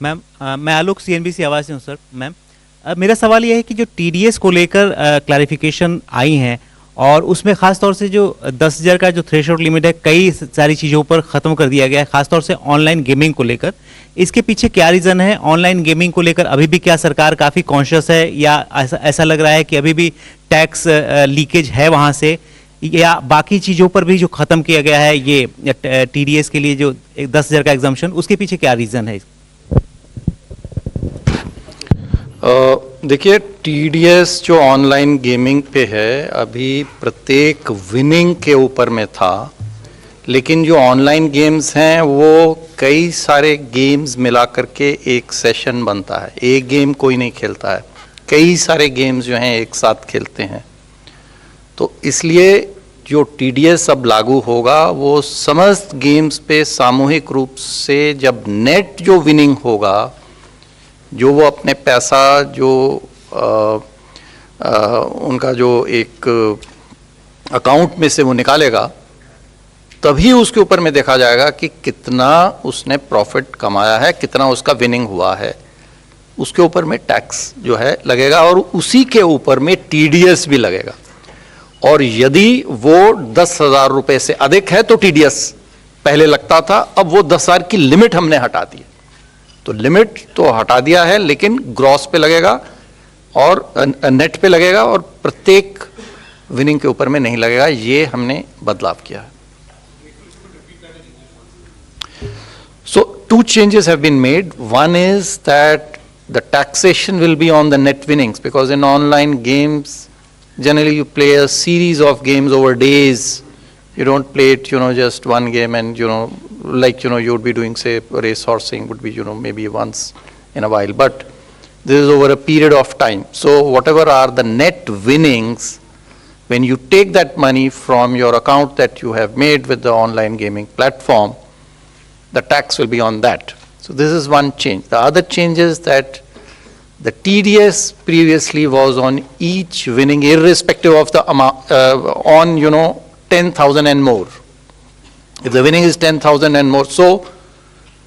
Ma'am मैं आलोक CNBC आवाज़ से हूँ sir. Ma'am मेरा सवाल ये है कि जो TDS को लेकर क्लैरिफिकेशन आई हैं और उसमें ख़ास तौर से जो 10,000 का जो थ्रेशोल्ड लिमिट है कई सारी चीज़ों पर ख़त्म कर दिया गया है, ख़ास तौर से ऑनलाइन गेमिंग को लेकर। इसके पीछे क्या रीज़न है? ऑनलाइन गेमिंग को लेकर अभी भी क्या सरकार काफ़ी कॉन्शियस है या ऐसा लग रहा है कि अभी भी टैक्स लीकेज है वहाँ से, या बाकी चीज़ों पर भी जो ख़त्म किया गया है ये TDS के लिए जो 10,000 का एग्जम्पशन, उसके पीछे क्या रीज़न है? देखिए, TDS जो ऑनलाइन गेमिंग पे है अभी प्रत्येक विनिंग के ऊपर में था, लेकिन जो ऑनलाइन गेम्स हैं वो कई सारे गेम्स मिला करके एक सेशन बनता है। एक गेम कोई नहीं खेलता है, कई सारे गेम्स जो हैं एक साथ खेलते हैं। तो इसलिए जो TDS अब लागू होगा वो समस्त गेम्स पे सामूहिक रूप से जब नेट जो विनिंग होगा, जो वो अपने पैसा जो उनका जो एक अकाउंट में से वो निकालेगा, तभी उसके ऊपर में देखा जाएगा कि कितना उसने प्रॉफिट कमाया है, कितना उसका विनिंग हुआ है। उसके ऊपर में टैक्स जो है लगेगा और उसी के ऊपर में TDS भी लगेगा। और यदि वो 10,000 रुपये से अधिक है तो TDS पहले लगता था, अब वो 10,000 की लिमिट हमने हटा दी है। तो लिमिट तो हटा दिया है, लेकिन ग्रॉस पे लगेगा और नेट पे लगेगा और प्रत्येक विनिंग के ऊपर में नहीं लगेगा। ये हमने बदलाव किया है। So 2 changes have been made. One is that the taxation will be on the net winnings, because in online games generally you play a series of games over days. You don't play it, just one game and, like, you would be doing, say, race horsing would be, maybe once in a while. But this is over a period of time. So whatever are the net winnings, when you take that money from your account that you have made with the online gaming platform, the tax will be on that. So this is one change. The other change is that the TDS previously was on each winning, irrespective of the amount, on, 10,000 and more. If the winning is 10,000 and more, so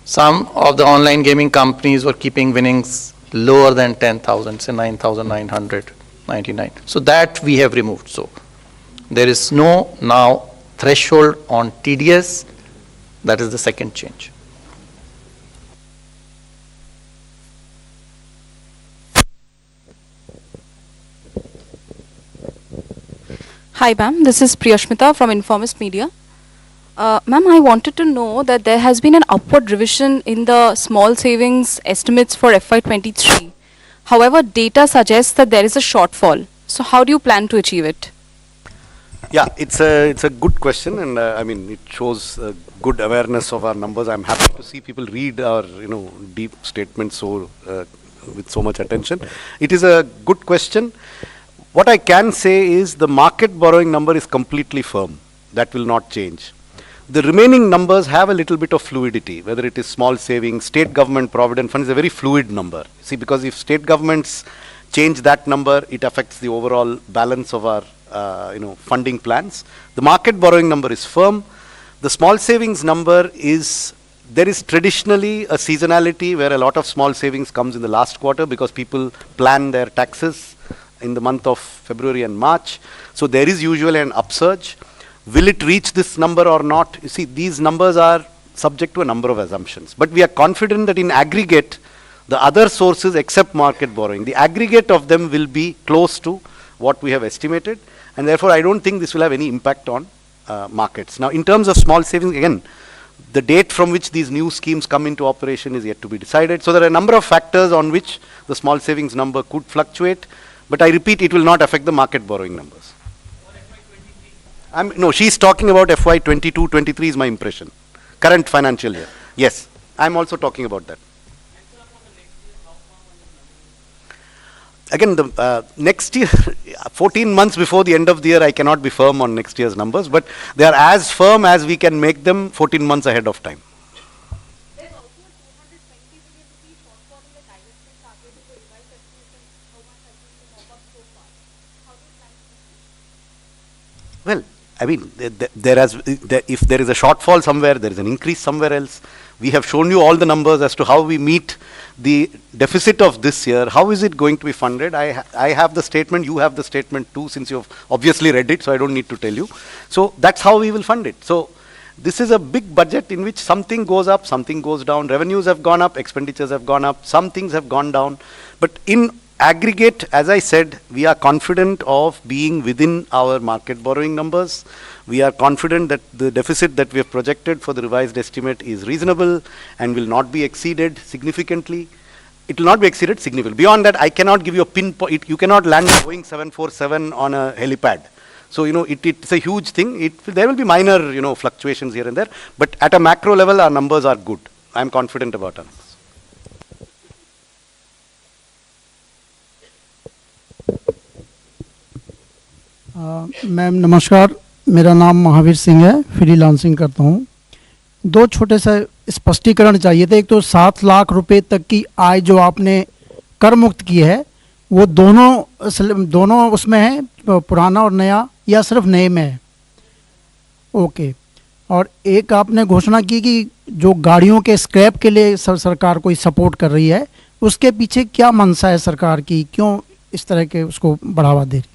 some of the online gaming companies were keeping winnings lower than 10,000, say 9,999. So that we have removed. So there is no now threshold on TDS. That is the second change. Hi ma'am, this is Priyashmita from Informist Media. Ma'am, I wanted to know that there has been an upward revision in the small savings estimates for FY23. However, data suggests that there is a shortfall. So how do you plan to achieve it? Yeah, it's a good question, and I mean it shows good awareness of our numbers. I'm happy to see people read our deep statements with so much attention. It is a good question. What I can say is the market borrowing number is completely firm. That will not change. The remaining numbers have a little bit of fluidity, whether it is small savings, state government provident fund is a very fluid number. See, because if state governments change that number, it affects the overall balance of our funding plans. The market borrowing number is firm. The small savings number is there is traditionally a seasonality where a lot of small savings comes in the last quarter because people plan their taxes in the month of February and March. So there is usually an upsurge. Will it reach this number or not? You see, these numbers are subject to a number of assumptions. But we are confident that in aggregate, the other sources except market borrowing, the aggregate of them will be close to what we have estimated. And therefore, I don't think this will have any impact on markets. Now, in terms of small savings, again, the date from which these new schemes come into operation is yet to be decided. So there are a number of factors on which the small savings number could fluctuate. But I repeat, it will not affect the market borrowing numbers. No, she's talking about FY 22-23 is my impression. Current financial year. Yes, I'm also talking about that. Again, the next year, 14 months before the end of the year, I cannot be firm on next year's numbers, but they are as firm as we can make them 14 months ahead of time. Well, I mean, if there is a shortfall somewhere, there is an increase somewhere else. We have shown you all the numbers as to how we meet the deficit of this year. How is it going to be funded? I have the statement, you have the statement too, since you've obviously read it, so I don't need to tell you. So that's how we will fund it. So this is a big budget in which something goes up, something goes down. Revenues have gone up, expenditures have gone up, some things have gone down. But in aggregate, as I said, we are confident of being within our market borrowing numbers. We are confident that the deficit that we have projected for the revised estimate is reasonable and will not be exceeded significantly. It will not be exceeded significantly. Beyond that, I cannot give you a pinpoint. You cannot land a Boeing 747 on a helipad. So, it's a huge thing. There will be minor, fluctuations here and there. But at a macro level, our numbers are good. I am confident about our numbers. Ma'am नमस्कार, मेरा नाम महावीर सिंह है, freelancing करता हूँ। दो छोटे से स्पष्टीकरण चाहिए थे। एक तो 7 लाख रुपए तक की आय जो आपने कर मुक्त की है, वो दोनों उसमें है, पुराना और नया, या सिर्फ नए में है? ओके। और एक आपने घोषणा की कि जो गाड़ियों के स्क्रैप के लिए सरकार कोई सपोर्ट कर रही है, उसके पीछे क्या मंशा है सरकार की? क्यों इस तरह के उसको बढ़ावा दे रही?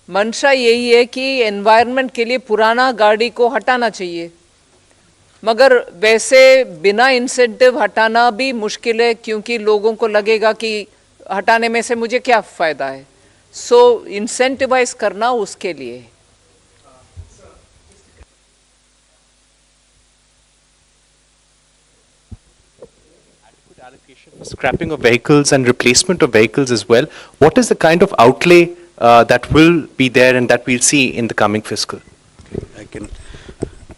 मंशा यही है कि एनवायरनमेंट के लिए पुराना गाड़ी को हटाना चाहिए, मगर वैसे बिना इंसेंटिव हटाना भी मुश्किल है, क्योंकि लोगों को लगेगा कि हटाने में से मुझे क्या फ़ायदा है। सो इंसेंटिवाइज करना उसके लिए। Scrapping of vehicles and replacement of vehicles as well. What is the kind of outlay that will be there and that we'll see in the coming fiscal? I can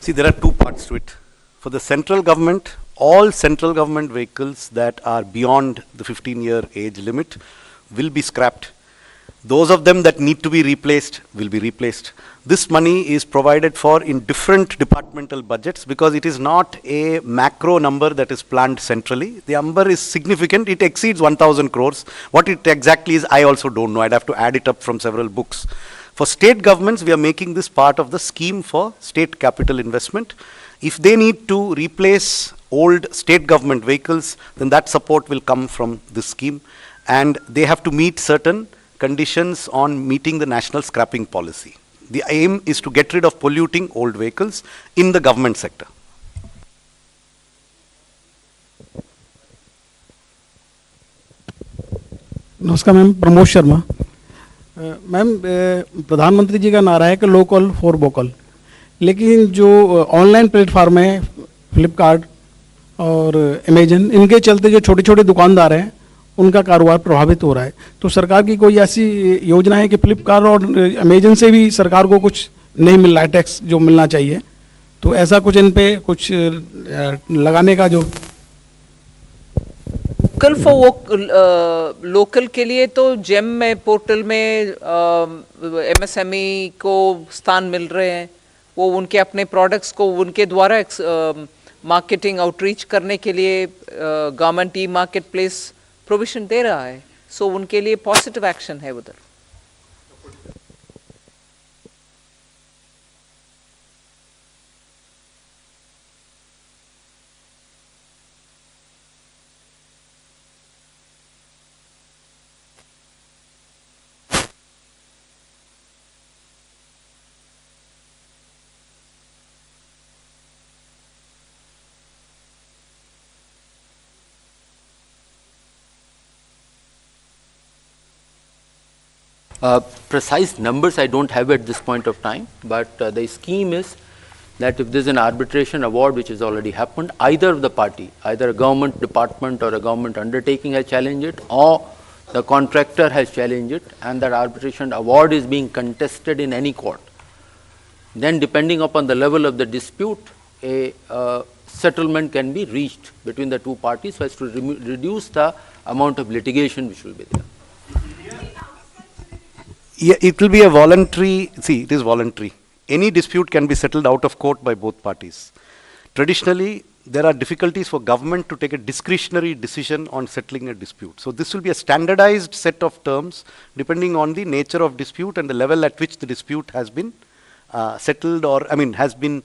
see there are two parts to it. For the central government, all central government vehicles that are beyond the 15-year age limit will be scrapped. Those of them that need to be replaced will be replaced. This money is provided for in different departmental budgets because it is not a macro number that is planned centrally. The number is significant. It exceeds 1,000 crores. What it exactly is, I also don't know. I'd have to add it up from several books. For state governments, we are making this part of the scheme for state capital investment. If they need to replace old state government vehicles, then that support will come from this scheme. And they have to meet certain conditions on meeting the national scrapping policy. The aim is to get rid of polluting old vehicles in the government sector. नमस्कार ma'am, Pramod Sharma. Ma'am, प्रधानमंत्री जी का नारा है कि local for vocal, लेकिन जो online platform है, फ्लिपकार्ट और अमेजन, इनके चलते जो छोटे छोटे दुकानदार हैं, उनका कारोबार प्रभावित हो रहा है। तो सरकार की कोई ऐसी योजना है कि फ्लिपकार्ट और अमेजन से भी सरकार को कुछ नहीं मिल रहा है टैक्स जो मिलना चाहिए, तो ऐसा कुछ इन पे कुछ लगाने का जो लोकल फॉर लोकल के लिए तो जेम में पोर्टल में एमएसएमई को स्थान मिल रहे हैं। वो उनके अपने प्रोडक्ट्स को उनके द्वारा मार्केटिंग आउटरीच करने के लिए government e market place provision दे रहा है। So उनके लिए पॉजिटिव एक्शन है उधर. Precise numbers I don't have at this point of time, but the scheme is that if there is an arbitration award which has already happened, either of the party, either a government department or a government undertaking has challenged it, or the contractor has challenged it, and that arbitration award is being contested in any court, then depending upon the level of the dispute, a settlement can be reached between the two parties so as to reduce the amount of litigation which will be there. Yeah, it will be a voluntary, see, it is voluntary. Any dispute can be settled out of court by both parties. Traditionally, there are difficulties for government to take a discretionary decision on settling a dispute. So this will be a standardized set of terms depending on the nature of dispute and the level at which the dispute has been settled, or, I mean, has been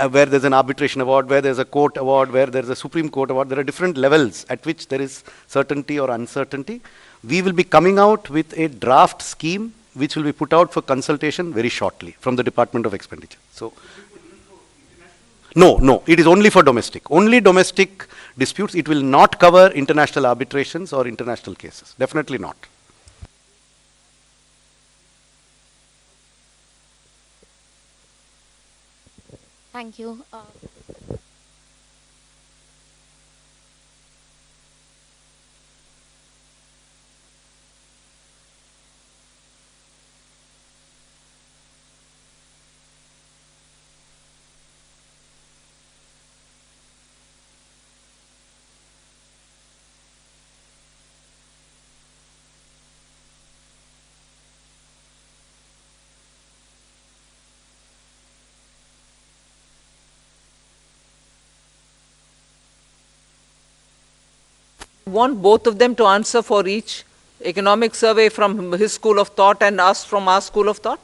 where there's an arbitration award, where there's a court award, where there's a Supreme Court award. There are different levels at which there is certainty or uncertainty. We will be coming out with a draft scheme which will be put out for consultation very shortly from the Department of Expenditure. So, no, it is only for domestic. Only domestic disputes. It will not cover international arbitrations or international cases. Definitely not. Thank you. Want both of them to answer for each economic survey from his school of thought and us from our school of thought?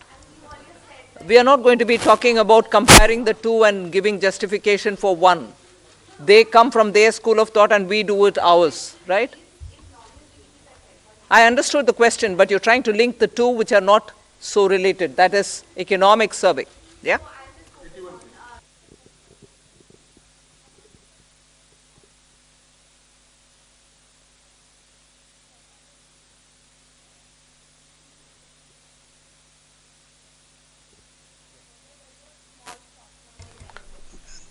We are not going to be talking about comparing the two and giving justification for one. They come from their school of thought and we do it ours, right? I understood the question, but you're trying to link the two which are not so related. That is economic survey, yeah?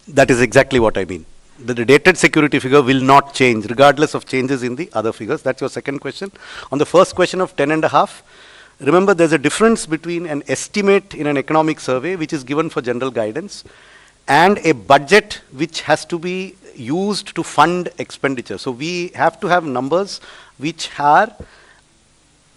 That is exactly what I mean. The dated security figure will not change regardless of changes in the other figures. That's your second question. On the first question of 10.5, remember there's a difference between an estimate in an economic survey which is given for general guidance and a budget which has to be used to fund expenditure. So we have to have numbers which are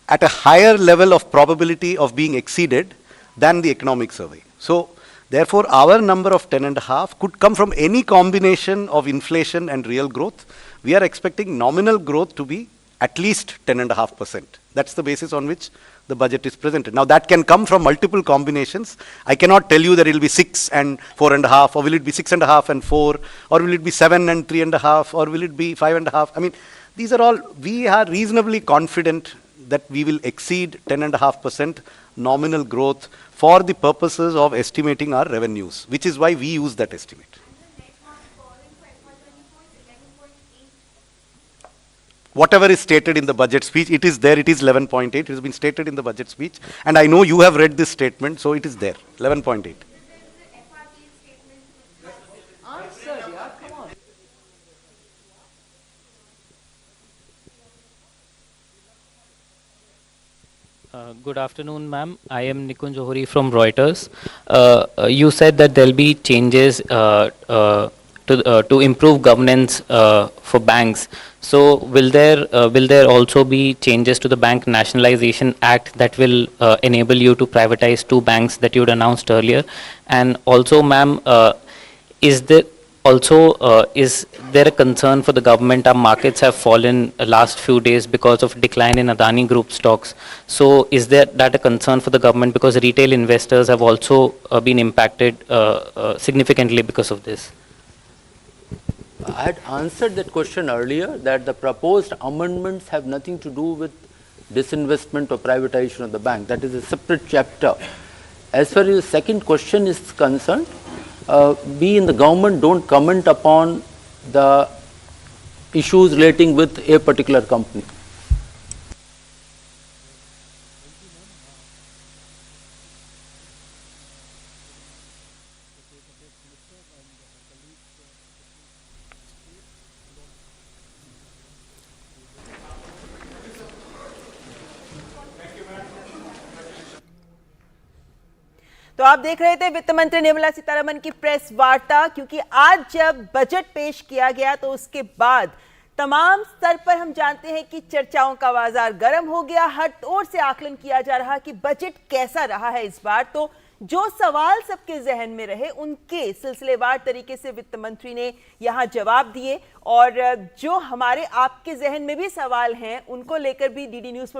at a higher level of probability of being exceeded than the economic survey. So therefore, our number of 10.5 could come from any combination of inflation and real growth. We are expecting nominal growth to be at least 10.5%. That's the basis on which the budget is presented. Now, that can come from multiple combinations. I cannot tell you that it will be 6 and 4.5, or will it be 6.5 and 4, or will it be 7 and 3.5, or will it be 5.5. I mean, these are all, we are reasonably confident that we will exceed 10.5% nominal growth for the purposes of estimating our revenues, which is why we use that estimate. Whatever is stated in the budget speech, it is there, it is 11.8, it has been stated in the budget speech, and I know you have read this statement, so it is there, 11.8. Good afternoon, ma'am. I am Nikunj Johari from Reuters. You said that there will be changes to improve governance for banks. So, will there also be changes to the Bank Nationalization Act that will enable you to privatize two banks that you had announced earlier? And also, ma'am, is there Also, is there a concern for the government? Our markets have fallen last few days because of decline in Adani Group stocks. So is that a concern for the government, because retail investors have also been impacted significantly because of this? I had answered that question earlier, that the proposed amendments have nothing to do with disinvestment or privatization of the bank. That is a separate chapter. As far as the second question is concerned, we in the government don't comment upon the issues relating with a particular company. तो आप देख रहे थे वित्त मंत्री निर्मला सीतारमन की press वार्ता, क्योंकि आज जब बजट पेश किया गया तो उसके बाद तमाम स्तर पर हम जानते हैं कि चर्चाओं का बाजार गर्म हो गया। हर ओर से आकलन किया जा रहा कि बजट कैसा रहा है इस बार। तो जो सवाल सबके जहन में रहे उनके सिलसिलेवार तरीके से वित्त मंत्री ने यहां जवाब दिए, और जो हमारे आपके जहन में भी सवाल हैं उनको लेकर भी डीडी न्यूज पर